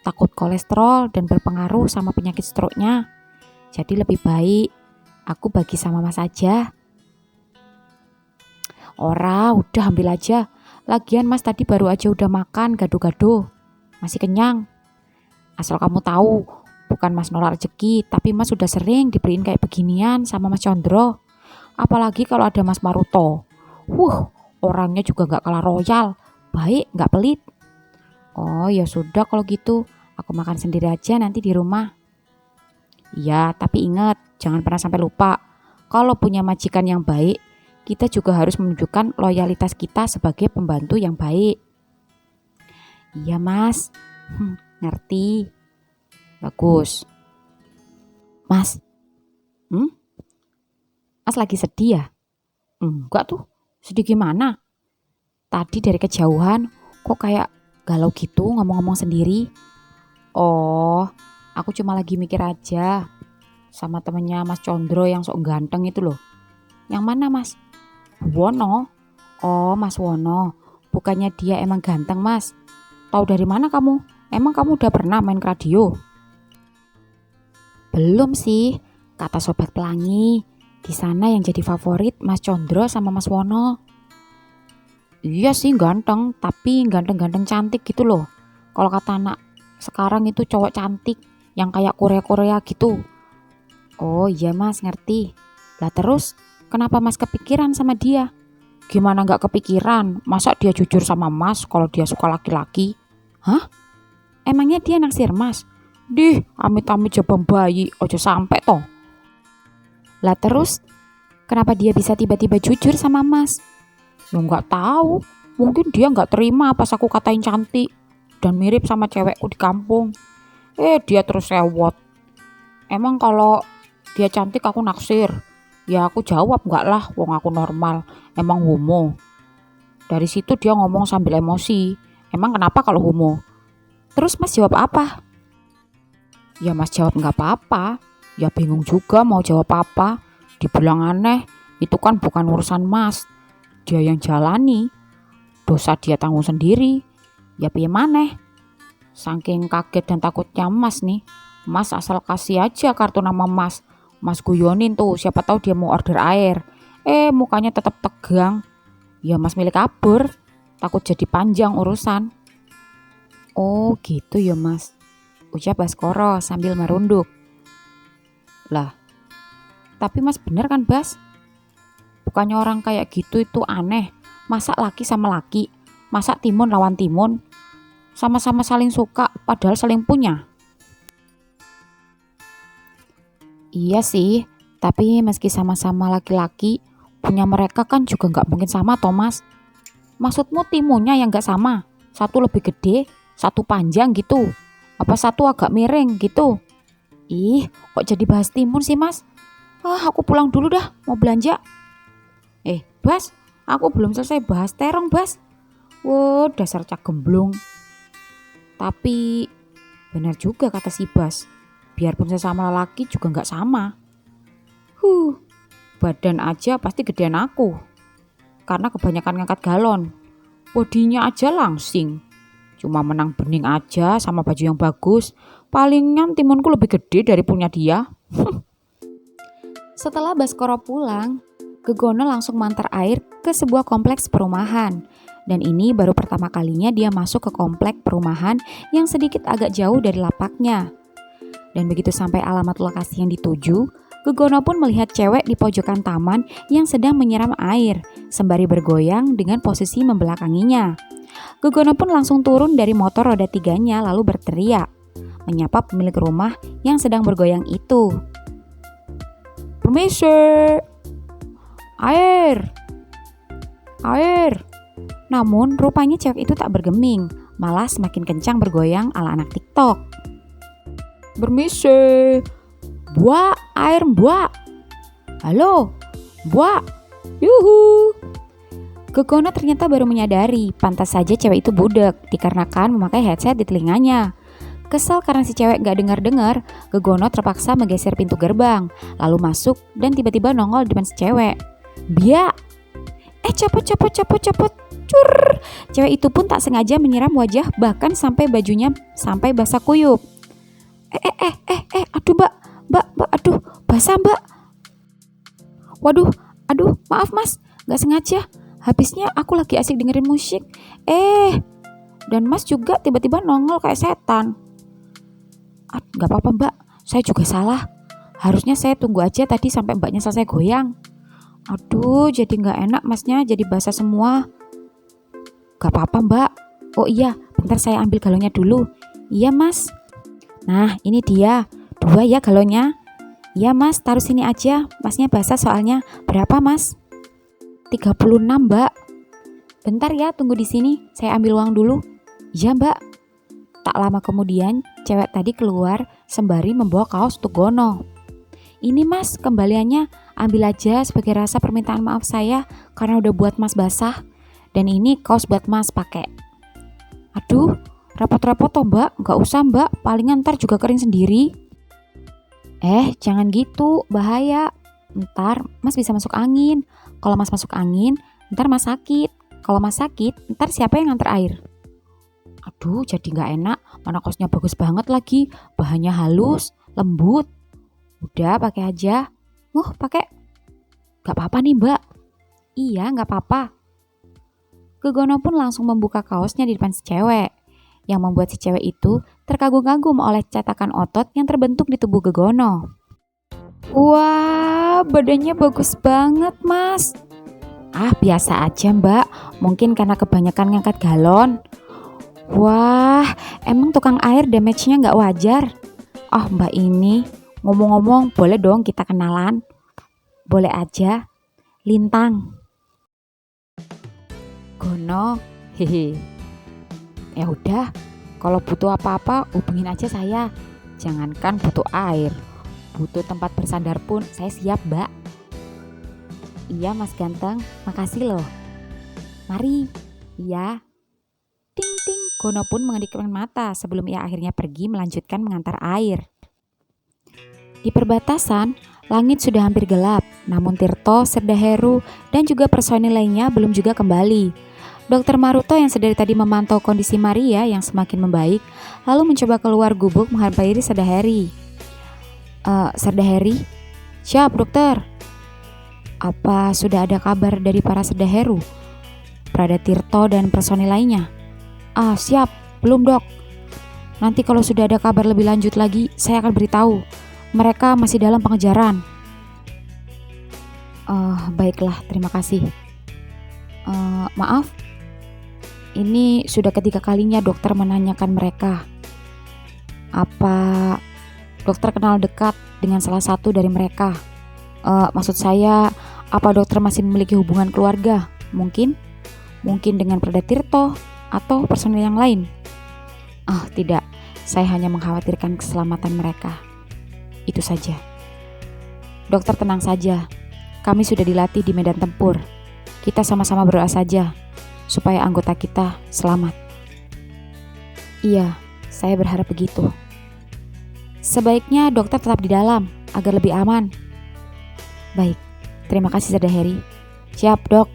Takut kolesterol dan berpengaruh sama penyakit stroke-nya. Jadi lebih baik aku bagi sama Mas aja. Ora, udah ambil aja. Lagian Mas tadi baru aja udah makan gado-gado. Masih kenyang. Asal kamu tahu, bukan Mas nolak rezeki, tapi Mas sudah sering dibeliin kayak beginian sama Mas Condro. Apalagi kalau ada Mas Maruto. Orangnya juga gak kalah royal. Baik, gak pelit. Oh ya sudah kalau gitu, aku makan sendiri aja nanti di rumah. Iya, tapi ingat, jangan pernah sampai lupa. Kalau punya majikan yang baik, kita juga harus menunjukkan loyalitas kita sebagai pembantu yang baik. Iya, Mas. Ngerti. Bagus. Mas. Mas lagi sedih ya? Enggak tuh. Sedih gimana? Tadi dari kejauhan kok kayak galau gitu ngomong-ngomong sendiri. Oh, aku cuma lagi mikir aja sama temennya Mas Condro yang sok ganteng itu loh. Yang mana, Mas? Wono. Oh, Mas Wono. Bukannya dia emang ganteng, Mas? Tahu dari mana kamu? Emang kamu udah pernah main ke radio? Belum sih, kata Sobat Pelangi. Di sana yang jadi favorit Mas Condro sama Mas Wono. Iya sih ganteng, tapi ganteng-ganteng cantik gitu loh. Kalau kata anak sekarang itu cowok cantik yang kayak Korea-Korea gitu. Oh iya Mas, ngerti. Lah terus, kenapa Mas kepikiran sama dia? Gimana gak kepikiran? Masa dia jujur sama Mas kalau dia suka laki-laki? Hah? Emangnya dia naksir Mas? Dih, amit-amit jabang bayi, ojo sampai toh. Lah terus, kenapa dia bisa tiba-tiba jujur sama Mas? Ya gak tahu, mungkin dia gak terima pas aku katain cantik dan mirip sama cewekku di kampung. Dia terus sewot. Emang kalau dia cantik aku naksir? Ya aku jawab enggak lah, wong aku normal, emang homo. Dari situ dia ngomong sambil emosi. Emang kenapa kalau homo? Terus Mas jawab apa? Ya Mas jawab enggak apa-apa. Ya bingung juga mau jawab apa. Dibilang aneh, itu kan bukan urusan Mas.
dia yang jalani. Dosa dia tanggung sendiri. Ya piye maneh. Saking kaget dan takutnya Mas nih, Mas asal kasih aja kartu nama Mas. Mas guyonin tuh, siapa tahu dia mau order air. Mukanya tetap tegang. Ya Mas milik kabur. Takut jadi panjang urusan.
Oh gitu ya Mas, ucap Baskoro sambil merunduk.
Lah, tapi Mas bener kan Bas? Bukannya orang kayak gitu itu aneh. Masa laki sama laki? Masa timun lawan timun? Sama-sama saling suka padahal saling punya.
Iya sih, tapi meski sama-sama laki-laki, punya mereka kan juga nggak mungkin sama Thomas.
Maksudmu timunnya yang gak sama? Satu lebih gede, satu panjang gitu? Apa satu agak miring gitu?
Ih, kok jadi bahas timun sih Mas?
Aku pulang dulu dah, mau belanja. Bas, aku belum selesai bahas terong Bas. Wah, dasar cak gemblung. Tapi benar juga kata si Bas, biarpun sesama lelaki juga gak sama. Badan aja pasti gedean aku, karena kebanyakan ngangkat galon. Bodinya aja langsing. Cuma menang bening aja sama baju yang bagus. Palingan timunku lebih gede dari punya dia.
Setelah Baskoro pulang, Gegono langsung mantar air ke sebuah kompleks perumahan. Dan ini baru pertama kalinya dia masuk ke komplek perumahan yang sedikit agak jauh dari lapaknya. Dan begitu sampai alamat lokasi yang dituju, Gegono pun melihat cewek di pojokan taman yang sedang menyiram air, sembari bergoyang dengan posisi membelakanginya. Gegono pun langsung turun dari motor roda tiganya lalu berteriak, menyapa pemilik rumah yang sedang bergoyang itu.
Permisi, air.
Namun rupanya cewek itu tak bergeming, malah semakin kencang bergoyang ala anak TikTok.
Permisi, buah, air buah. Halo, buah, yuhu.
Gegono ternyata baru menyadari, pantas saja cewek itu budek dikarenakan memakai headset di telinganya. Kesal karena si cewek gak dengar-dengar, Gegono terpaksa menggeser pintu gerbang, lalu masuk dan tiba-tiba nongol di depan si cewek. Bia! Copot, cur! Cewek itu pun tak sengaja menyiram wajah bahkan sampai bajunya sampai basah kuyup. Aduh mbak, aduh, basah mbak. Waduh, maaf mas, gak sengaja. Habisnya aku lagi asik dengerin musik. Dan mas juga tiba-tiba nongol kayak setan. Gak apa-apa mbak, saya juga salah. Harusnya saya tunggu aja tadi sampai mbaknya selesai goyang. Aduh, jadi gak enak masnya, jadi basah semua. Gak apa-apa mbak. Oh iya, bentar saya ambil galonnya dulu. Iya mas. Nah ini dia, 2 ya galonnya. Iya mas, taruh sini aja, masnya basah soalnya. Berapa mas? 36 mbak. Bentar ya, tunggu di sini, saya ambil uang dulu. Iya mbak. Tak lama kemudian, cewek tadi keluar sembari membawa kaos untuk Gono. Ini mas, kembaliannya ambil aja sebagai rasa permintaan maaf saya karena udah buat mas basah. Dan ini kaos buat mas pakai. Aduh, repot-repot toh mbak, gak usah mbak, palingan ntar juga kering sendiri. Jangan gitu, bahaya. Ntar mas bisa masuk angin. Kalau mas masuk angin, ntar mas sakit. Kalau mas sakit, ntar siapa yang nganter air? Aduh, jadi gak enak. Mana kaosnya bagus banget lagi. Bahannya halus, lembut. Udah, pakai aja. Pakai. Gak apa-apa nih mbak. Iya, gak apa-apa. Gegono pun langsung membuka kaosnya di depan si cewek. Yang membuat si cewek itu terkagum-kagum oleh cetakan otot yang terbentuk di tubuh Gegono. Wah, badannya bagus banget mas. Biasa aja mbak, mungkin karena kebanyakan ngangkat galon. Wah, emang tukang air damage-nya gak wajar? Mbak ini, ngomong-ngomong boleh dong kita kenalan? Boleh aja, Lintang. Gono, hehe. Ya udah, kalau butuh apa-apa hubungin aja saya. Jangankan butuh air, butuh tempat bersandar pun saya siap mbak. Iya mas ganteng, makasih loh. Mari. Iya. Ting ting, Gono pun mengedipkan mata sebelum ia akhirnya pergi melanjutkan mengantar air. Di perbatasan, Langit sudah hampir gelap, namun Tirto, Serdaheru, dan juga personil lainnya belum juga kembali. Dokter Maruto yang sedari tadi memantau kondisi Maria yang semakin membaik, lalu mencoba keluar gubuk menghampiri Serdaheri. Serdaheri? Siap, dokter. Apa sudah ada kabar dari para Serdaheru? Prada Tirto dan personil lainnya? Siap. Belum, dok. Nanti kalau sudah ada kabar lebih lanjut lagi, saya akan beritahu. Mereka masih dalam pengejaran. Baiklah, terima kasih. Maaf, ini sudah ketiga kalinya dokter menanyakan mereka. Apa dokter kenal dekat dengan salah satu dari mereka? Maksud saya, apa dokter masih memiliki hubungan keluarga? Mungkin dengan Prada Tirto atau personil yang lain? Tidak, saya hanya mengkhawatirkan keselamatan mereka. Itu saja. Dokter tenang saja, kami sudah dilatih di medan tempur. Kita sama-sama berdoa saja, supaya anggota kita selamat. Iya, saya berharap begitu. Sebaiknya dokter tetap di dalam, agar lebih aman. Baik, terima kasih Serdaheri. Siap, dok.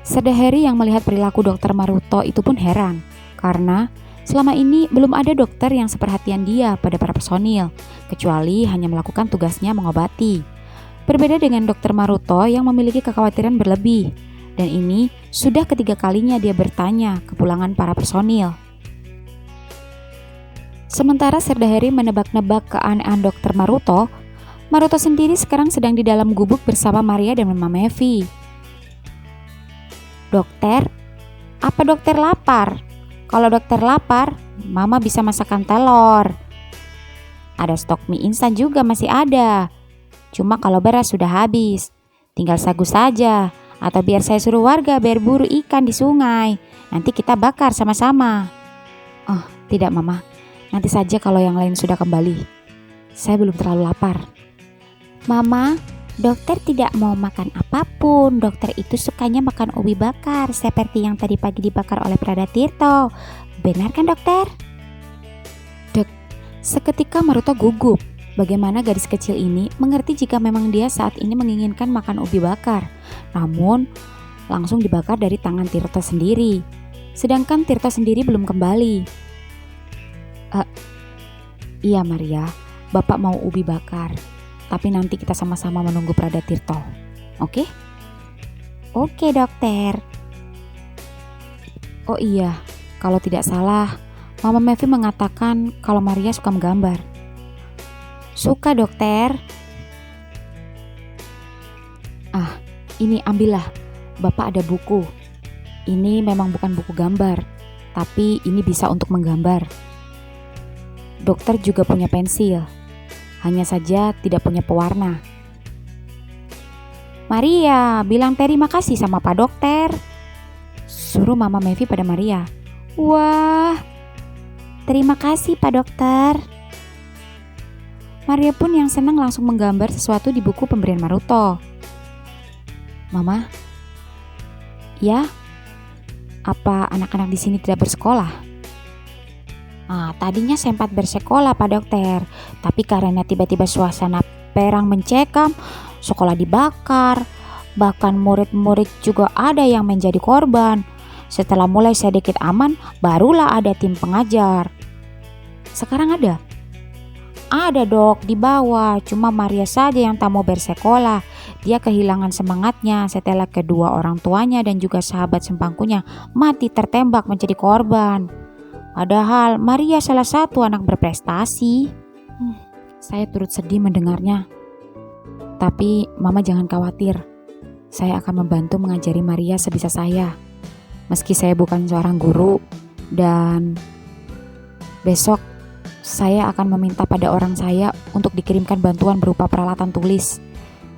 Serdaheri yang melihat perilaku dokter Maruto itu pun heran, karena selama ini belum ada dokter yang seperhatian dia pada para personil, kecuali hanya melakukan tugasnya mengobati. Berbeda dengan dokter Maruto yang memiliki kekhawatiran berlebih, dan ini sudah ketiga kalinya dia bertanya kepulangan para personil. Sementara Serdaheri menebak-nebak keanehan dokter Maruto, Maruto sendiri sekarang sedang di dalam gubuk bersama Maria dan Mama Mevi. Dokter, apa dokter lapar? Kalau dokter lapar, Mama bisa masakan telur. Ada stok mie instan juga masih ada. Cuma kalau beras sudah habis, tinggal sagu saja. Atau biar saya suruh warga berburu ikan di sungai. Nanti kita bakar sama-sama. Tidak Mama. Nanti saja kalau yang lain sudah kembali. Saya belum terlalu lapar. Mama, dokter tidak mau makan apapun. Dokter itu sukanya makan ubi bakar seperti yang tadi pagi dibakar oleh Prada Tirto. Benar kan dokter? Dok, seketika Maruto gugup. Bagaimana gadis kecil ini mengerti jika memang dia saat ini menginginkan makan ubi bakar, namun langsung dibakar dari tangan Tirto sendiri. Sedangkan Tirto sendiri belum kembali. Iya Maria, Bapak mau ubi bakar. Tapi nanti kita sama-sama menunggu Prada Tirto. Oke? Oke dokter. Oh iya, kalau tidak salah, Mama Mevi mengatakan kalau Maria suka menggambar. Suka dokter. Ini ambillah. Bapak ada buku. Ini memang bukan buku gambar, tapi ini bisa untuk menggambar. Dokter juga punya pensil. Hanya saja tidak punya pewarna. Maria, bilang terima kasih sama Pak Dokter. Suruh Mama Mevi pada Maria. Wah, terima kasih Pak Dokter. Maria pun yang senang langsung menggambar sesuatu di buku pemberian Maruto. Mama, ya, apa anak-anak di sini tidak bersekolah? Tadinya sempat bersekolah Pak Dokter, tapi karena tiba-tiba suasana perang mencekam, sekolah dibakar, bahkan murid-murid juga ada yang menjadi korban. Setelah mulai sedikit aman, barulah ada tim pengajar. Sekarang ada? Ada dok, di bawah. Cuma Maria saja yang tak mau bersekolah. Dia kehilangan semangatnya setelah kedua orang tuanya dan juga sahabat sempangkunya mati tertembak menjadi korban. Padahal Maria salah satu anak berprestasi. Saya turut sedih mendengarnya. Tapi Mama jangan khawatir. Saya akan membantu mengajari Maria sebisa saya. Meski saya bukan seorang guru, dan besok saya akan meminta pada orang saya untuk dikirimkan bantuan berupa peralatan tulis,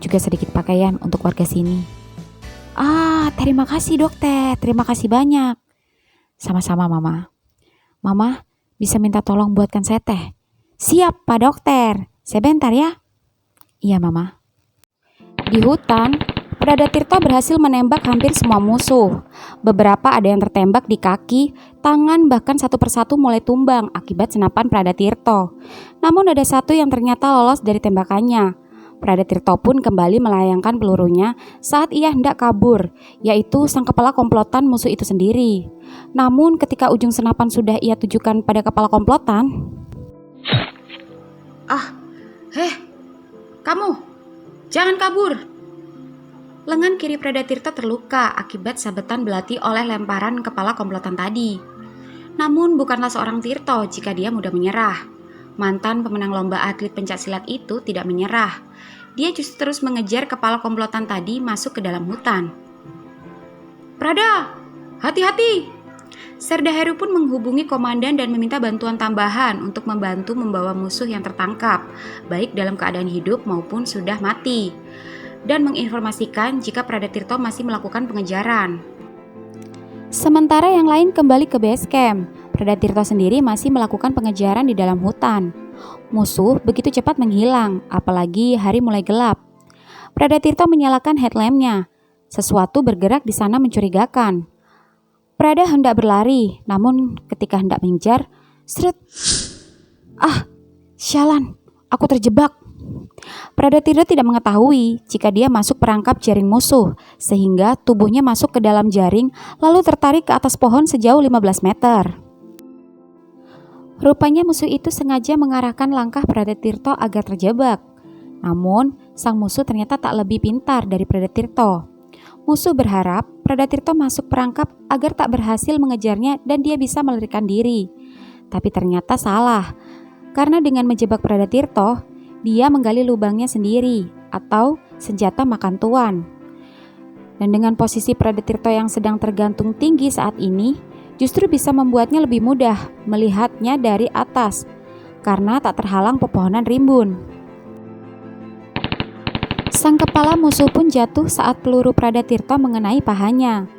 juga sedikit pakaian untuk warga sini. Terima kasih dokter, terima kasih banyak. Sama-sama Mama. Mama, bisa minta tolong buatkan saya teh? Siap Pak Dokter, sebentar ya. Iya Mama. Di hutan, Prada Tirto berhasil menembak hampir semua musuh. Beberapa ada yang tertembak di kaki, tangan, bahkan satu persatu mulai tumbang akibat senapan Prada Tirto. Namun ada satu yang ternyata lolos dari tembakannya. Pradatirto pun kembali melayangkan pelurunya saat ia hendak kabur, yaitu sang kepala komplotan musuh itu sendiri. Namun ketika ujung senapan sudah ia tujukan pada kepala komplotan,
Kamu, jangan kabur. Lengan kiri Pradatirto terluka akibat sabetan belati oleh lemparan kepala komplotan tadi. Namun bukanlah seorang Tirto jika dia mudah menyerah. Mantan pemenang lomba atlet pencaksilat itu tidak menyerah. Dia justru terus mengejar kepala komplotan tadi masuk ke dalam hutan. Prada, hati-hati! Serda Heru pun menghubungi komandan dan meminta bantuan tambahan untuk membantu membawa musuh yang tertangkap, baik dalam keadaan hidup maupun sudah mati, dan menginformasikan jika Pradatirto masih melakukan pengejaran.
sementara yang lain kembali ke base camp. Pradatirto sendiri masih melakukan pengejaran di dalam hutan. Musuh begitu cepat menghilang, apalagi hari mulai gelap. Pradatirto menyalakan headlampnya. Sesuatu bergerak di sana mencurigakan. Prada hendak berlari, namun ketika hendak mengejar, seret. Sialan, aku terjebak. Pradatirto tidak mengetahui jika dia masuk perangkap jaring musuh, sehingga tubuhnya masuk ke dalam jaring lalu tertarik ke atas pohon sejauh 15 meter. Rupanya musuh itu sengaja mengarahkan langkah Pradatirto agar terjebak. Namun, sang musuh ternyata tak lebih pintar dari Pradatirto. Musuh berharap Pradatirto masuk perangkap agar tak berhasil mengejarnya dan dia bisa melarikan diri. Tapi ternyata salah, karena dengan menjebak Pradatirto, dia menggali lubangnya sendiri atau senjata makan tuan. Dan dengan posisi Pradatirto yang sedang tergantung tinggi saat ini, justru bisa membuatnya lebih mudah melihatnya dari atas karena tak terhalang pepohonan rimbun. Sang kepala musuh pun jatuh saat peluru Pradatirto mengenai pahanya.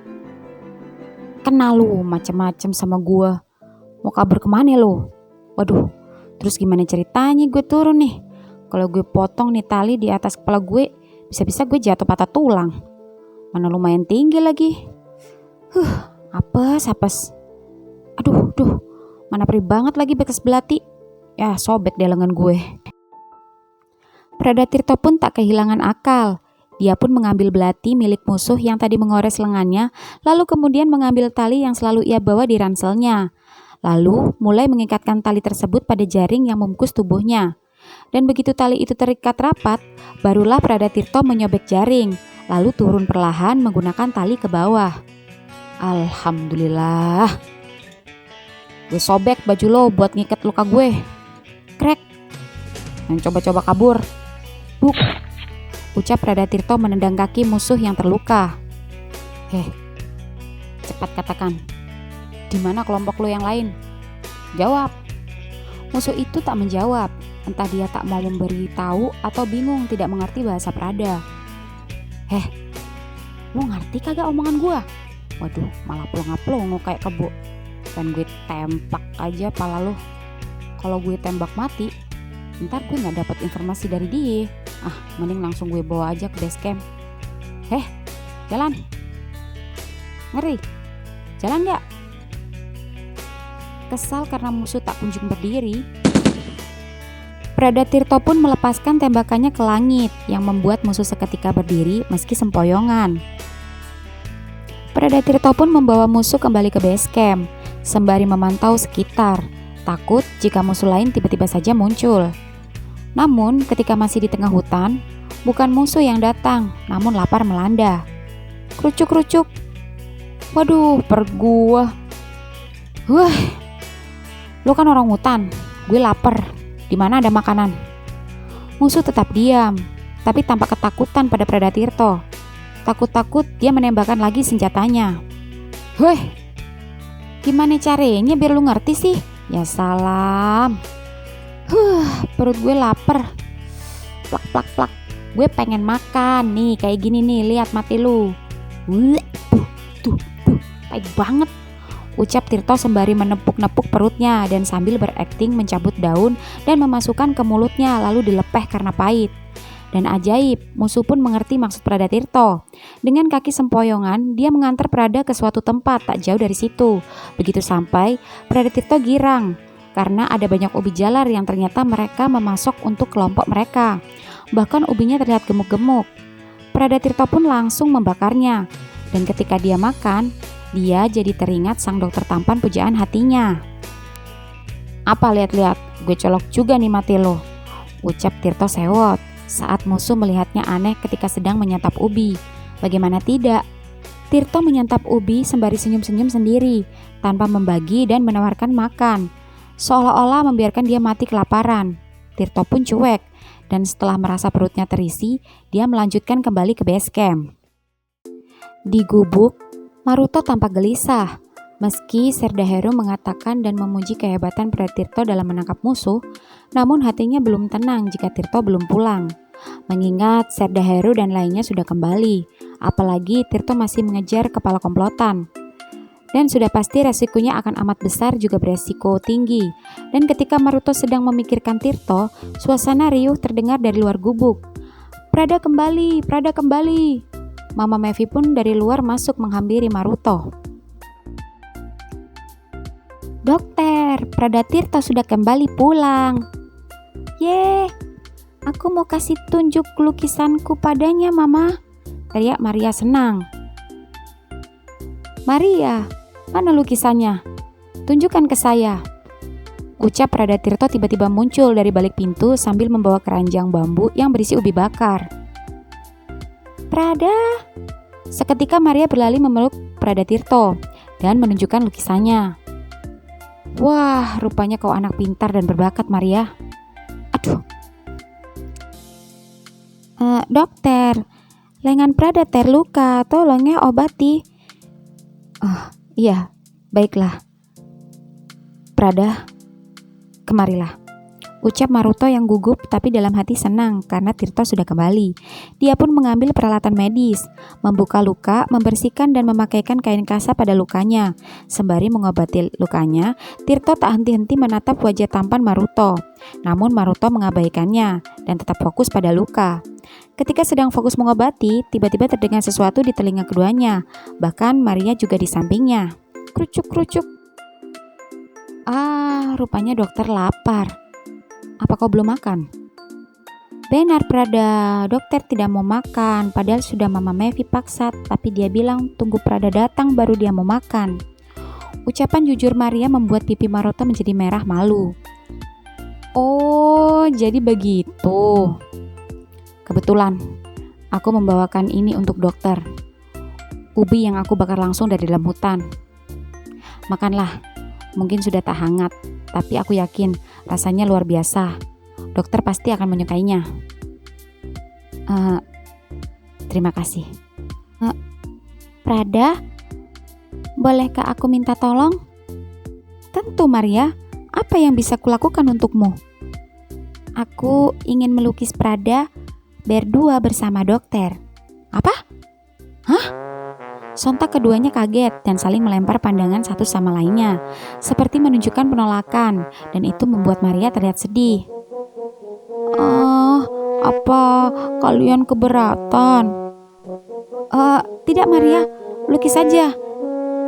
Kenal lu macem-macem sama gua. Mau kabur kemana lu? Waduh, terus gimana ceritanya gue turun nih? Kalau gue potong nih tali di atas kepala gue, bisa-bisa gue jatuh patah tulang. Mana lumayan tinggi lagi. Apes. Aduh, mana perih banget lagi bekas belati. Ya, sobek deh lengan gue. Pradatirto pun tak kehilangan akal. Dia pun mengambil belati milik musuh yang tadi mengores lengannya, lalu kemudian mengambil tali yang selalu ia bawa di ranselnya. Lalu mulai mengikatkan tali tersebut pada jaring yang membungkus tubuhnya. Dan begitu tali itu terikat rapat, barulah Pradatirto menyobek jaring, lalu turun perlahan menggunakan tali ke bawah. Alhamdulillah. Gue sobek baju lo buat ngikat luka gue. Krek. Yang coba-coba kabur. Buk. Ucap Pradatirto menendang kaki musuh yang terluka. Cepat katakan. Di mana kelompok lo yang lain? Jawab. Musuh itu tak menjawab. Entah dia tak mau memberitahu atau bingung tidak mengerti bahasa Prada. Lo ngerti kagak omongan gua? Waduh, malah plong-plong kayak kebo. Dan gue tembak aja pala lo. Kalau gue tembak mati, ntar gue gak dapat informasi dari dia. Mending langsung gue bawa aja ke base camp. Jalan. Ngeri. Jalan gak? Kesal karena musuh tak kunjung berdiri, Pradatirto pun melepaskan tembakannya ke langit yang membuat musuh seketika berdiri meski sempoyongan. Pradatirto pun membawa musuh kembali ke base camp sembari memantau sekitar, takut jika musuh lain tiba-tiba saja muncul. Namun ketika masih di tengah hutan, bukan musuh yang datang, namun lapar melanda. Kerucuk-kerucuk. Waduh, perut gua. Lu kan orang hutan, gue lapar. Di mana ada makanan? Musuh tetap diam, tapi tampak ketakutan pada Pradatirto. Takut-takut dia menembakkan lagi senjatanya. Gimana caranya biar lu ngerti sih? Ya salam. Perut gue lapar. Plak. Gue pengen makan nih, kayak gini nih, lihat mati lu. Tuh, pahit banget. Ucap Tirto sembari menepuk-nepuk perutnya dan sambil berakting mencabut daun dan memasukkan ke mulutnya lalu dilepeh karena pahit. Dan ajaib, musuh pun mengerti maksud Pradatirto. Dengan kaki sempoyongan, dia mengantar Prada ke suatu tempat tak jauh dari situ. Begitu sampai, Pradatirto girang karena ada banyak ubi jalar yang ternyata mereka memasok untuk kelompok mereka. Bahkan ubinya terlihat gemuk-gemuk. Pradatirto pun langsung membakarnya. Dan ketika dia makan, dia jadi teringat sang dokter tampan pujaan hatinya.
Apa lihat-lihat, gue colok juga nih mati lo, ucap Tirto sewot saat musuh melihatnya aneh ketika sedang menyantap ubi. Bagaimana tidak? Tirto menyantap ubi sembari senyum-senyum sendiri, tanpa membagi dan menawarkan makan, seolah-olah membiarkan dia mati kelaparan. Tirto pun cuek, dan setelah merasa perutnya terisi, dia melanjutkan kembali ke base camp. Di gubuk, Maruto tampak gelisah. Meski Serdaheru mengatakan dan memuji kehebatan Tirto dalam menangkap musuh, namun hatinya belum tenang jika Tirto belum pulang. Mengingat Serdaheru dan lainnya sudah kembali, apalagi Tirto masih mengejar kepala komplotan. Dan sudah pasti resikonya akan amat besar juga beresiko tinggi. Dan ketika Maruto sedang memikirkan Tirto, suasana riuh terdengar dari luar gubuk. Prada kembali, Prada kembali. Mama Mevi pun dari luar masuk menghampiri Maruto. Dokter, Pradatirto sudah kembali pulang. Yeay, aku mau kasih tunjuk lukisanku padanya, Mama, teriak Maria senang. Maria, mana lukisannya? Tunjukkan ke saya, ucap Pradatirto tiba-tiba muncul dari balik pintu sambil membawa keranjang bambu yang berisi ubi bakar. Prada, seketika Maria berlari memeluk Pradatirto dan menunjukkan lukisannya. Wah, rupanya kau anak pintar dan berbakat, Maria. Aduh. Dokter, lengan Prada terluka, tolong ya obati. Oh, iya, baiklah. Prada, kemarilah, ucap Maruto yang gugup tapi dalam hati senang karena Tirto sudah kembali. Dia pun mengambil peralatan medis, membuka luka, membersihkan dan memakaikan kain kasa pada lukanya. Sembari mengobati lukanya, Tirto tak henti-henti menatap wajah tampan Maruto. Namun Maruto mengabaikannya dan tetap fokus pada luka. Ketika sedang fokus mengobati, tiba-tiba terdengar sesuatu di telinga keduanya. Bahkan Maria juga di sampingnya. Krucuk-krucuk. Ah, rupanya dokter lapar. Apa kau belum makan? Benar, Prada, dokter tidak mau makan, padahal sudah Mama Mevi paksa, tapi dia bilang tunggu Prada datang baru dia mau makan. Ucapan jujur Maria membuat pipi Maruto menjadi merah malu. Oh, jadi begitu. Kebetulan, aku membawakan ini untuk dokter. Ubi yang aku bakar langsung dari dalam hutan. Makanlah, mungkin sudah tak hangat, tapi aku yakin rasanya luar biasa. Dokter pasti akan menyukainya. Terima kasih. Prada, bolehkah aku minta tolong? Tentu, Maria. Apa yang bisa kulakukan untukmu? Aku ingin melukis Prada berdua bersama dokter. Apa? Hah? Sontak keduanya kaget dan saling melempar pandangan satu sama lainnya, seperti menunjukkan penolakan, dan itu membuat Maria terlihat sedih. Apa kalian keberatan? Tidak, Maria, lukis saja.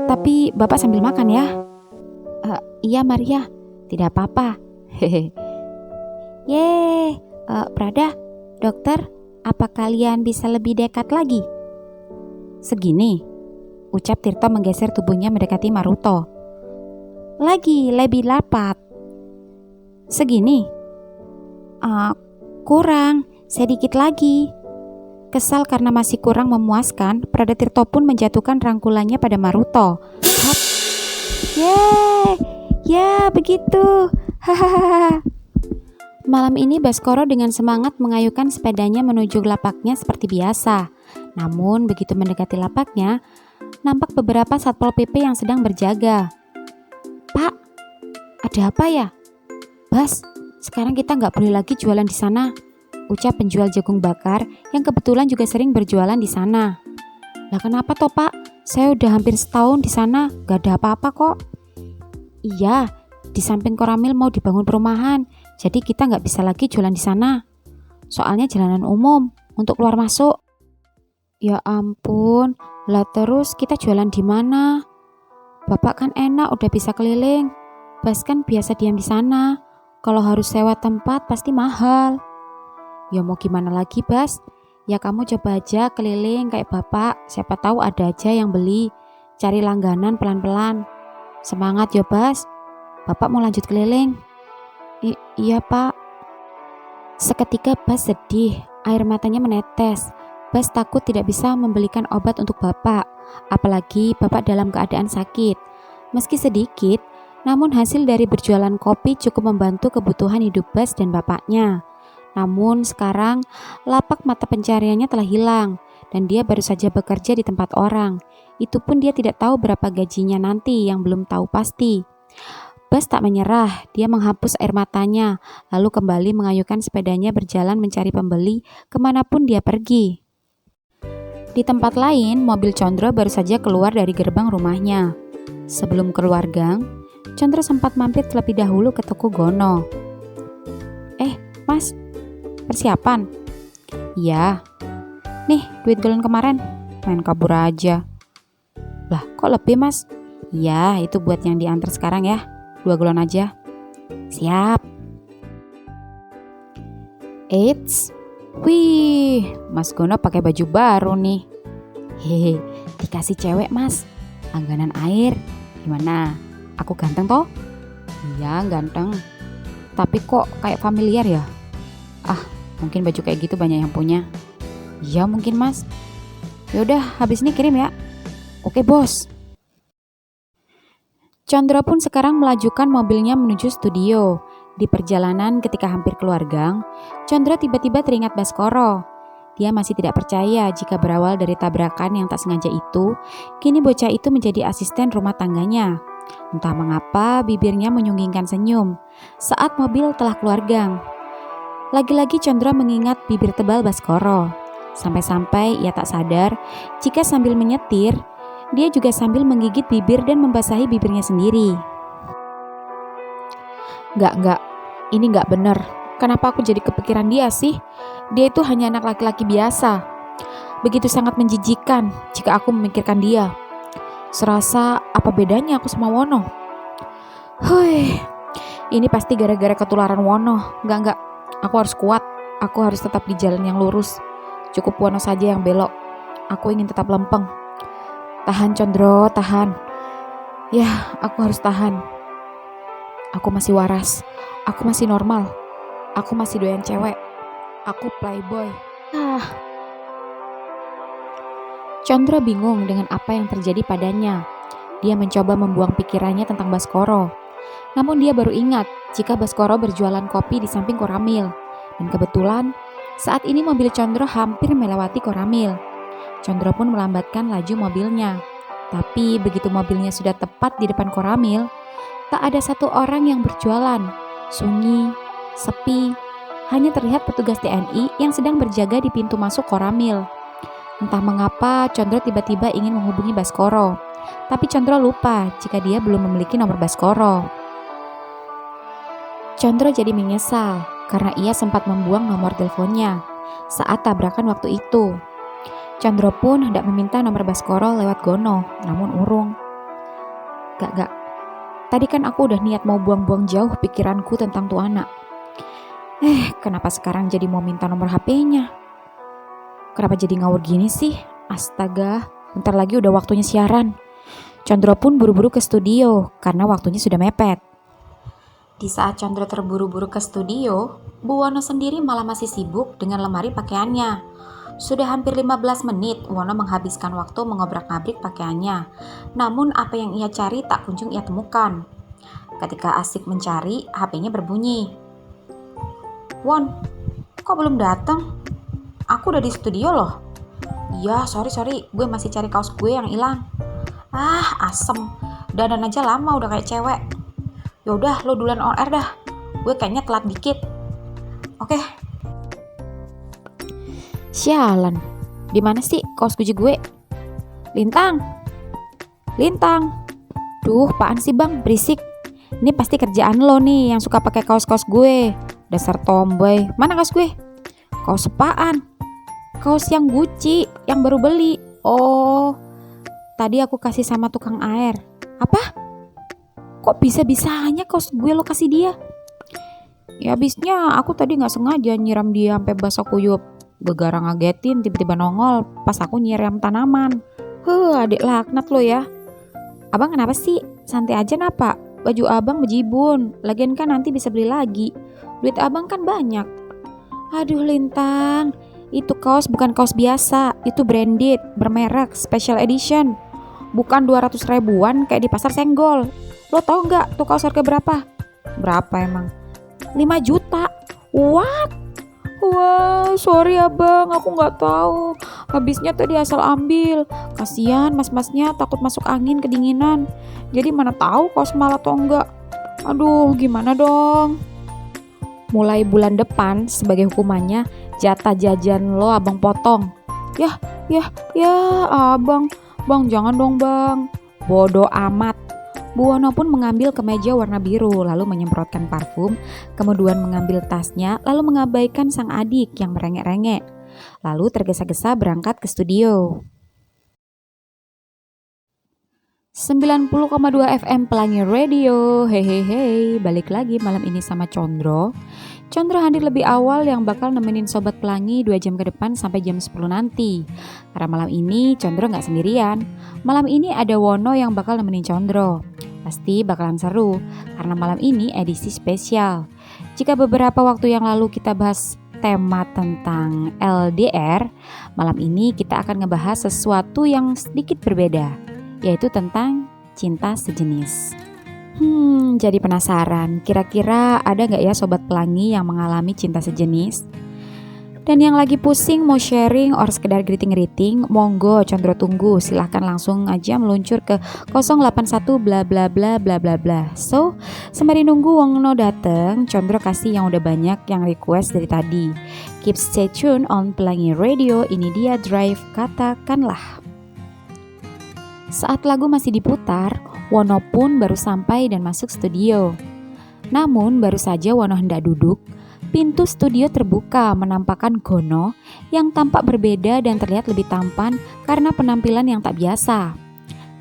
Tapi Bapak sambil makan ya. Iya, Maria, tidak apa-apa. Hehe. Yeay, Prada, dokter, apa kalian bisa lebih dekat lagi? Segini, ucap Tirto menggeser tubuhnya mendekati Maruto. Lagi, lebih rapat. Segini? Kurang, sedikit lagi. Kesal karena masih kurang memuaskan, Prada Tirto pun menjatuhkan rangkulannya pada Maruto. Hop. Yeay, ya begitu. Hahaha. Malam ini Baskoro dengan semangat mengayuhkan sepedanya menuju lapaknya seperti biasa. Namun begitu mendekati lapaknya, nampak beberapa Satpol PP yang sedang berjaga. Pak, ada apa ya? Bas, sekarang kita nggak boleh lagi jualan di sana, ucap penjual jagung bakar yang kebetulan juga sering berjualan di sana. Lah kenapa toh Pak? Saya udah hampir setahun di sana, gak ada apa-apa kok. Iya, di samping Koramil mau dibangun perumahan, jadi kita nggak bisa lagi jualan di sana. Soalnya jalanan umum untuk keluar masuk. Ya ampun, lah terus kita jualan di mana? Bapak kan enak udah bisa keliling. Bas kan biasa diam di sana. Kalau harus sewa tempat pasti mahal.
Ya mau gimana lagi, Bas? Ya kamu coba aja keliling kayak bapak, siapa tahu ada aja yang beli. Cari langganan pelan-pelan. Semangat ya, Bas. Bapak mau lanjut keliling. Iya, Pak. Seketika Bas sedih, air matanya menetes. Bas takut tidak bisa membelikan obat untuk bapak, apalagi bapak dalam keadaan sakit. Meski sedikit, namun hasil dari berjualan kopi cukup membantu kebutuhan hidup Bas dan bapaknya. Namun sekarang lapak mata pencariannya telah hilang dan dia baru saja bekerja di tempat orang. Itu pun dia tidak tahu berapa gajinya nanti yang belum tahu pasti. Bas tak menyerah, dia menghapus air matanya, lalu kembali mengayuhkan sepedanya berjalan mencari pembeli kemanapun dia pergi. Di tempat lain, mobil Condro baru saja keluar dari gerbang rumahnya. Sebelum keluar gang, Condro sempat mampir terlebih dahulu ke toko Gono. Mas, persiapan? Iya. Nih, duit galon kemarin. Main kabur aja. Lah, kok lebih, Mas? Iya, itu buat yang diantar sekarang ya. 2 galon aja. Siap. Eits. Wih, Mas Gono pakai baju baru nih. Hehe, dikasih cewek, Mas. Langganan air. Gimana? Aku ganteng toh? Iya, ganteng. Tapi kok kayak familiar ya? Ah, mungkin baju kayak gitu banyak yang punya. Iya, mungkin, Mas. Yaudah, habis ini kirim ya. Oke, Bos. Condro pun sekarang melajukan mobilnya menuju studio. Di perjalanan ketika hampir keluar gang, Condro tiba-tiba teringat Baskoro. Dia masih tidak percaya jika berawal dari tabrakan yang tak sengaja itu, kini bocah itu menjadi asisten rumah tangganya. Entah mengapa bibirnya menyunggingkan senyum saat mobil telah keluar gang. Lagi-lagi Condro mengingat bibir tebal Baskoro. Sampai-sampai ia tak sadar jika sambil menyetir, dia juga sambil menggigit bibir dan membasahi bibirnya sendiri. Enggak, ini enggak benar. Kenapa aku jadi kepikiran dia sih? Dia itu hanya anak laki-laki biasa. Begitu sangat menjijikan jika aku memikirkan dia. Serasa apa bedanya aku sama Wono? Ini pasti gara-gara ketularan Wono. Enggak, aku harus kuat. Aku harus tetap di jalan yang lurus. Cukup Wono saja yang belok. Aku ingin tetap lempeng. Tahan Condro, tahan. Ya, aku harus tahan. Aku masih waras. Aku masih normal. Aku masih doyan cewek. Aku playboy. Condro bingung dengan apa yang terjadi padanya. Dia mencoba membuang pikirannya tentang Baskoro. Namun dia baru ingat jika Baskoro berjualan kopi di samping Koramil. Dan kebetulan saat ini mobil Condro hampir melewati Koramil. Condro pun melambatkan laju mobilnya. Tapi begitu mobilnya sudah tepat di depan Koramil, tak ada satu orang yang berjualan. Sunyi, sepi, hanya terlihat petugas TNI yang sedang berjaga di pintu masuk Koramil. Entah mengapa Condro tiba-tiba ingin menghubungi Baskoro, tapi Condro lupa jika dia belum memiliki nomor Baskoro. Condro jadi menyesal karena ia sempat membuang nomor teleponnya saat tabrakan waktu itu. Condro pun hendak meminta nomor Baskoro lewat Gono, namun urung. Gak. Tadi kan aku udah niat mau buang-buang jauh pikiranku tentang tuh anak. Kenapa sekarang jadi mau minta nomor HP-nya? Kenapa jadi ngawur gini sih? Astaga, bentar lagi udah waktunya siaran. Condro pun buru-buru ke studio karena waktunya sudah mepet. Di saat Condro terburu-buru ke studio, Bu Wono sendiri malah masih sibuk dengan lemari pakaiannya. Sudah hampir 15 menit Wono menghabiskan waktu mengobrak-abrik pakaiannya. Namun apa yang ia cari tak kunjung ia temukan. Ketika asik mencari, HP-nya berbunyi. Won, kok belum datang? Aku udah di studio loh. Iya, sorry, gue masih cari kaos gue yang hilang. Asem. Dandan aja lama udah kayak cewek. Yaudah, lo duluan on air dah. Gue kayaknya telat dikit. Oke. Sialan. Di mana sih kaos baju gue? Lintang. Duh, apaan sih bang? Berisik. Ini pasti kerjaan lo nih yang suka pakai kaos-kaos gue. Dasar tomboy. Mana kaos gue? Kaos apaan? Kaos yang Gucci, yang baru beli. Oh, tadi aku kasih sama tukang air. Apa? Kok bisa-bisanya kaos gue lo kasih dia?
Ya abisnya aku tadi gak sengaja nyiram dia sampai basah kuyup. Gegara ngagetin tiba-tiba nongol pas aku nyiram tanaman. Adik laknat lo ya. Abang kenapa sih? Santai aja napa? Baju abang bejibun. Lagian kan nanti bisa beli lagi. Duit abang kan banyak. Aduh Lintang, itu kaos bukan kaos biasa. Itu branded, bermerek, special edition. Bukan 200 ribuan kayak di pasar Senggol. Lo tau gak tuh kaos harga berapa? Berapa emang? 5 juta. What? Wah, sorry abang, aku nggak tahu. Habisnya tadi asal ambil. Kasihan mas-masnya takut masuk angin kedinginan. Jadi mana tahu kaos mahal atau enggak. Aduh, gimana dong? Mulai bulan depan sebagai hukumannya jatah jajan lo abang potong. Ya, abang. Bang, jangan dong bang. Bodoh amat. Bu Wono pun mengambil kemeja warna biru, lalu menyemprotkan parfum, kemudian mengambil tasnya, lalu mengabaikan sang adik yang merengek-rengek. Lalu tergesa-gesa berangkat ke studio. 90,2 FM Pelangi Radio. Hehehe, balik lagi malam ini sama Condro. Condro hadir lebih awal yang bakal nemenin Sobat Pelangi 2 jam ke depan sampai jam 10 nanti. Karena malam ini Condro gak sendirian. Malam ini ada Wono yang bakal nemenin Condro. Pasti bakalan seru karena malam ini edisi spesial. Jika beberapa waktu yang lalu kita bahas tema tentang LDR, malam ini kita akan ngebahas sesuatu yang sedikit berbeda, yaitu tentang cinta sejenis. Jadi penasaran, kira-kira ada gak ya Sobat Pelangi yang mengalami cinta sejenis? Dan yang lagi pusing mau sharing or sekedar greeting-greeting, monggo Condro tunggu, silahkan langsung aja meluncur ke 081 bla bla bla bla bla bla. So, sembari nunggu Wono dateng, Condro kasih yang udah banyak yang request dari tadi. Keep stay tune on Pelangi Radio, ini dia Drive Katakanlah. Saat lagu masih diputar, Wono pun baru sampai dan masuk studio. Namun baru saja Wono hendak duduk, pintu studio terbuka menampakkan Gono yang tampak berbeda dan terlihat lebih tampan karena penampilan yang tak biasa.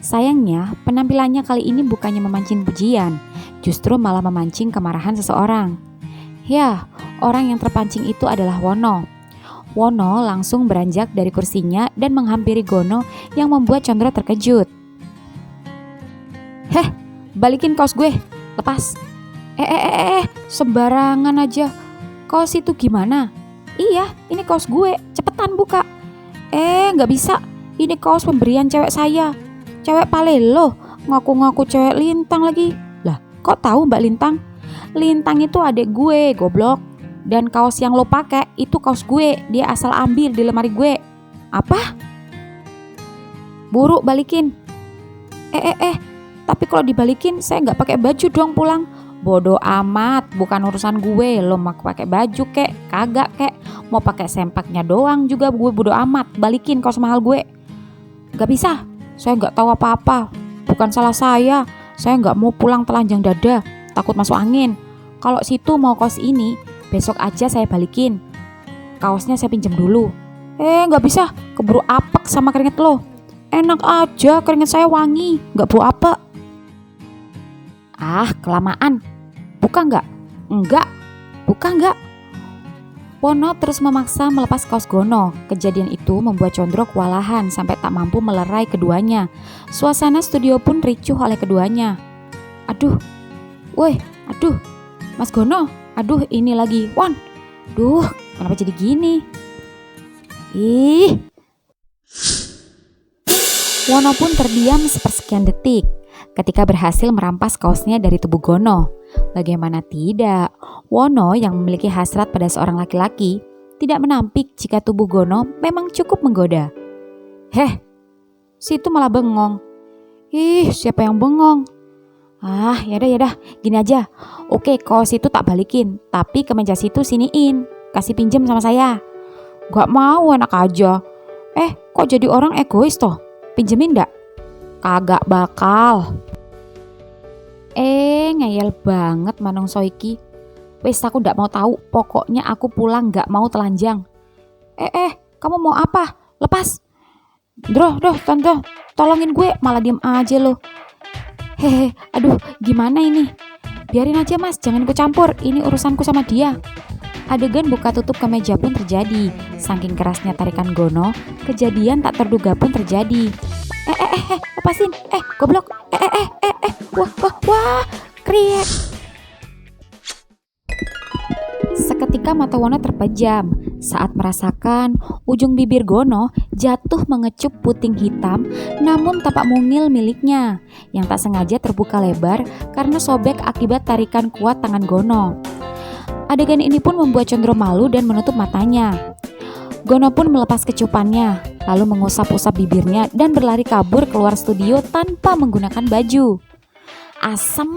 Sayangnya, penampilannya kali ini bukannya memancing pujian, justru malah memancing kemarahan seseorang. Ya, orang yang terpancing itu adalah Wono. Wono langsung beranjak dari kursinya dan menghampiri Gono yang membuat Condro terkejut. Balikin kaos gue, lepas. Sembarangan aja. Kaos itu gimana? Iya, ini kaos gue, cepetan buka. Gak bisa, ini kaos pemberian cewek saya. Cewek palelo, ngaku-ngaku cewek Lintang lagi. Lah, kok tahu Mbak Lintang? Lintang itu adik gue, goblok. Dan kaos yang lo pakai itu kaos gue, dia asal ambil di lemari gue. Apa? Buru balikin. Tapi kalau dibalikin saya nggak pakai baju dong pulang. Bodoh amat, bukan urusan gue. Lo mau pakai baju kek, kagak kek, mau pakai sempaknya doang juga gue bodoh amat. Balikin kaos mahal gue. Gak bisa, saya nggak tahu apa-apa. Bukan salah saya nggak mau pulang telanjang dada, takut masuk angin. Kalau situ mau kaos ini, besok aja saya balikin. Kaosnya saya pinjam dulu. Nggak bisa, keburu apek sama keringet lo. Enak aja, keringet saya wangi, nggak bau apek. Kelamaan. Buka nggak? Enggak. Buka nggak? Wono terus memaksa melepas kaos Gono. Kejadian itu membuat Condro kewalahan sampai tak mampu melerai keduanya. Suasana studio pun ricuh oleh keduanya. Aduh, Mas Gono, ini lagi, Won. Kenapa jadi gini? Wono pun terdiam sepersekian detik ketika berhasil merampas kaosnya dari tubuh Gono. Bagaimana tidak, Wono yang memiliki hasrat pada seorang laki-laki tidak menampik jika tubuh Gono memang cukup menggoda. Situ malah bengong. Siapa yang bengong? Yaudah, gini aja. Oke, kaos itu tak balikin, tapi kemeja situ siniin, kasih pinjem sama saya. Gak mau, enak aja. Kok jadi orang egois toh? Pinjemin gak? Kagak bakal. Ngeyel banget Manong Soiki. Wes aku ndak mau tahu, pokoknya aku pulang nggak mau telanjang. Kamu mau apa? Lepas. Tante, tolongin gue, malah diem aja lo. Aduh, gimana ini?
Biarin aja mas, jangan ikut campur, ini urusanku sama dia. Adegan buka tutup kemeja pun terjadi. Saking kerasnya tarikan Gono, kejadian tak terduga pun terjadi. Lepasin, goblok, wah, kriek. Seketika mata Wono terpejam saat merasakan ujung bibir Gono jatuh mengecup puting hitam, namun tapak mungil miliknya yang tak sengaja terbuka lebar karena sobek akibat tarikan kuat tangan Gono. Adegan ini pun membuat Condro malu dan menutup matanya. Gono pun melepas kecupannya, lalu mengusap-usap bibirnya dan berlari kabur keluar studio tanpa menggunakan baju. Asem,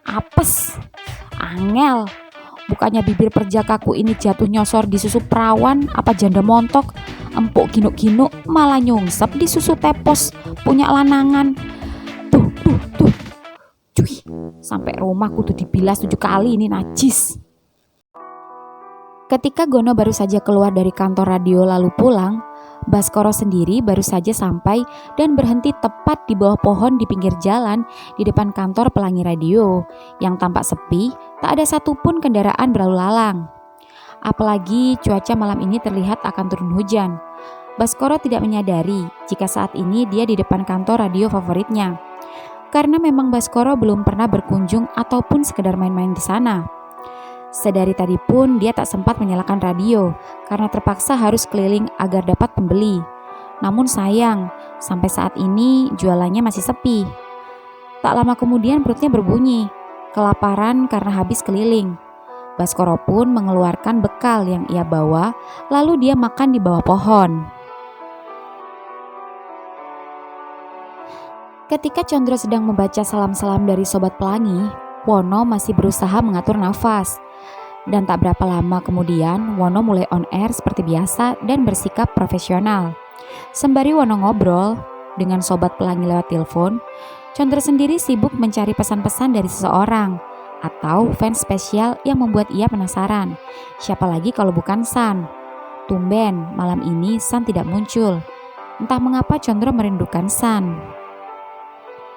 apes, angel. Bukannya bibir perjakaku ini jatuh nyosor di susu perawan apa janda montok, empuk ginuk-ginuk malah nyungsep di susu tepos punya lanangan. Tuh. Cuy, sampai rumah kudu dibilas 7 kali, ini najis. Ketika Gono baru saja keluar dari kantor radio lalu pulang, Baskoro sendiri baru saja sampai dan berhenti tepat di bawah pohon di pinggir jalan di depan kantor pelangi radio yang tampak sepi, tak ada satupun kendaraan berlalu lalang. Apalagi cuaca malam ini terlihat akan turun hujan. Baskoro tidak menyadari jika saat ini dia di depan kantor radio favoritnya. Karena memang Baskoro belum pernah berkunjung ataupun sekedar main-main di sana. Sedari tadi pun dia tak sempat menyalakan radio karena terpaksa harus keliling agar dapat pembeli. Namun sayang, sampai saat ini jualannya masih sepi. Tak lama kemudian perutnya berbunyi, kelaparan karena habis keliling. Baskoro pun mengeluarkan bekal yang ia bawa, lalu dia makan di bawah pohon. Ketika Condro sedang membaca salam-salam dari Sobat Pelangi, Wono masih berusaha mengatur nafas. Dan tak berapa lama kemudian, Wono mulai on air seperti biasa dan bersikap profesional. Sembari Wono ngobrol dengan Sobat Pelangi lewat telepon, Condro sendiri sibuk mencari pesan-pesan dari seseorang atau fans spesial yang membuat ia penasaran. Siapa lagi kalau bukan San? Tumben malam ini San tidak muncul. Entah mengapa Condro merindukan San.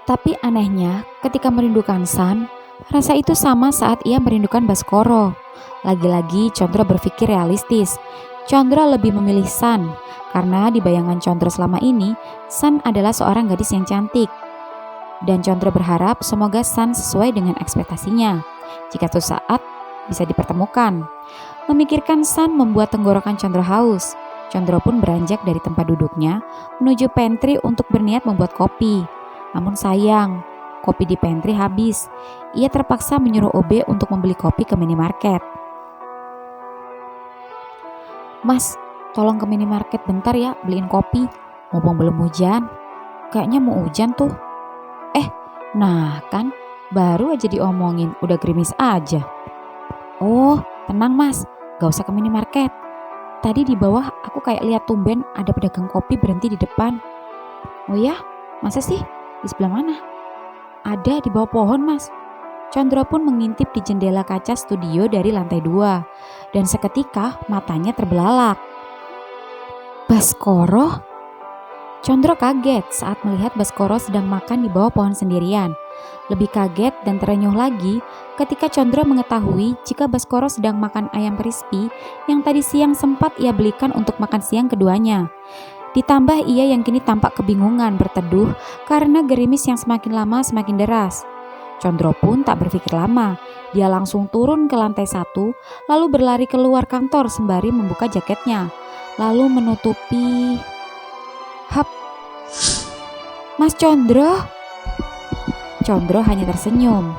Tapi anehnya, ketika merindukan San, rasa itu sama saat ia merindukan Baskoro. Lagi-lagi Condro berpikir realistis. Condro lebih memilih San, karena di bayangan Condro selama ini, San adalah seorang gadis yang cantik. Dan Condro berharap semoga San sesuai dengan ekspektasinya, jika suatu saat bisa dipertemukan. Memikirkan San membuat tenggorokan Condro haus. Condro pun beranjak dari tempat duduknya, menuju pantry untuk berniat membuat kopi. Namun sayang, kopi di pantry habis. Ia terpaksa menyuruh OB untuk membeli kopi ke minimarket. Mas, tolong ke minimarket bentar ya, beliin kopi. Mumpung belum hujan. Kayaknya mau hujan tuh. Nah kan, baru aja diomongin, udah gerimis aja. Oh, tenang mas, gak usah ke minimarket. Tadi di bawah aku kayak lihat tumben ada pedagang kopi berhenti di depan. Oh ya, masa sih? Di sebelah mana? Ada di bawah pohon mas. Condro pun mengintip di jendela kaca studio dari lantai 2 dan seketika matanya terbelalak. Baskoro? Condro kaget saat melihat Baskoro sedang makan di bawah pohon sendirian. Lebih kaget dan terenyuh lagi ketika Condro mengetahui jika Baskoro sedang makan ayam crispy yang tadi siang sempat ia belikan untuk makan siang keduanya. Ditambah ia yang kini tampak kebingungan berteduh karena gerimis yang semakin lama semakin deras. Condro pun tak berpikir lama. Dia langsung turun ke lantai 1, lalu berlari keluar kantor sembari membuka jaketnya. Lalu menutupi... Hap! Mas Condro? Condro hanya tersenyum.